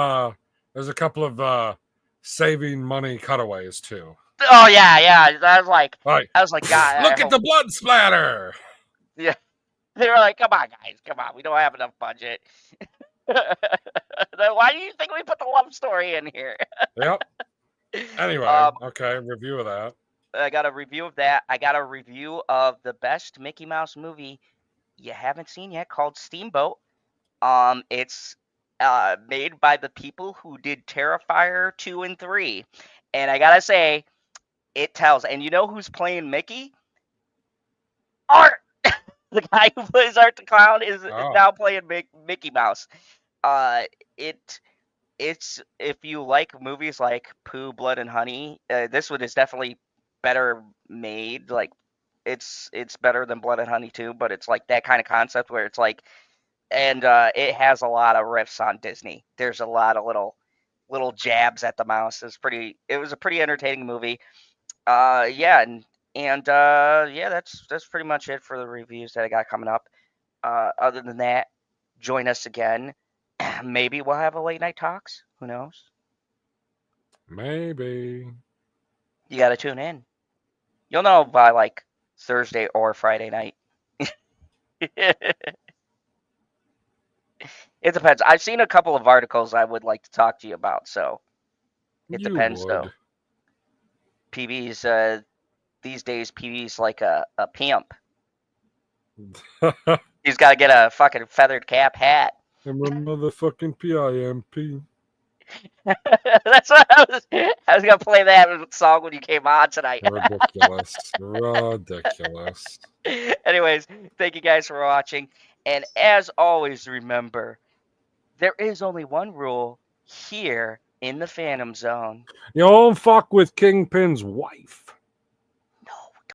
saving money cutaways too. Oh yeah, yeah. Like, I was like, God, I look at hope. the blood splatter. Yeah, they were like, come on, guys, come on. We don't have enough budget. Then why do you think we put the love story in here? Yep. Anyway, Um, okay, review of that. I got a review of that. I got a review of the best Mickey Mouse movie you haven't seen yet called Steamboat. It's made by the people who did Terrifier 2 and 3. And I gotta say, it tells. And you know who's playing Mickey? Art! The guy who plays Art the Clown is Oh, now playing Mickey Mouse. Uh, it it's if you like movies like Pooh, Blood and Honey, this one is definitely better made. Like it's better than Blood and Honey too, but it's like that kind of concept where it's like, and it has a lot of riffs on Disney. There's a lot of little jabs at the mouse. It was a pretty entertaining movie. Yeah, and yeah, that's pretty much it for the reviews that I got coming up. Other than that, join us again. Maybe we'll have a late night talks. Who knows? maybe. You got to tune in. You'll know by like Thursday or Friday night. It depends. I've seen a couple of articles I would like to talk to you about, so it You depends though. would. PB's these days PB's like a pimp. He's got to get a fucking feathered cap hat. I'm a motherfucking PIMP. That's what I was gonna play that song when you came on tonight. Ridiculous. Ridiculous. Anyways, thank you guys for watching, and as always, remember there is only one rule here in the Phantom Zone. You don't fuck with Kingpin's wife.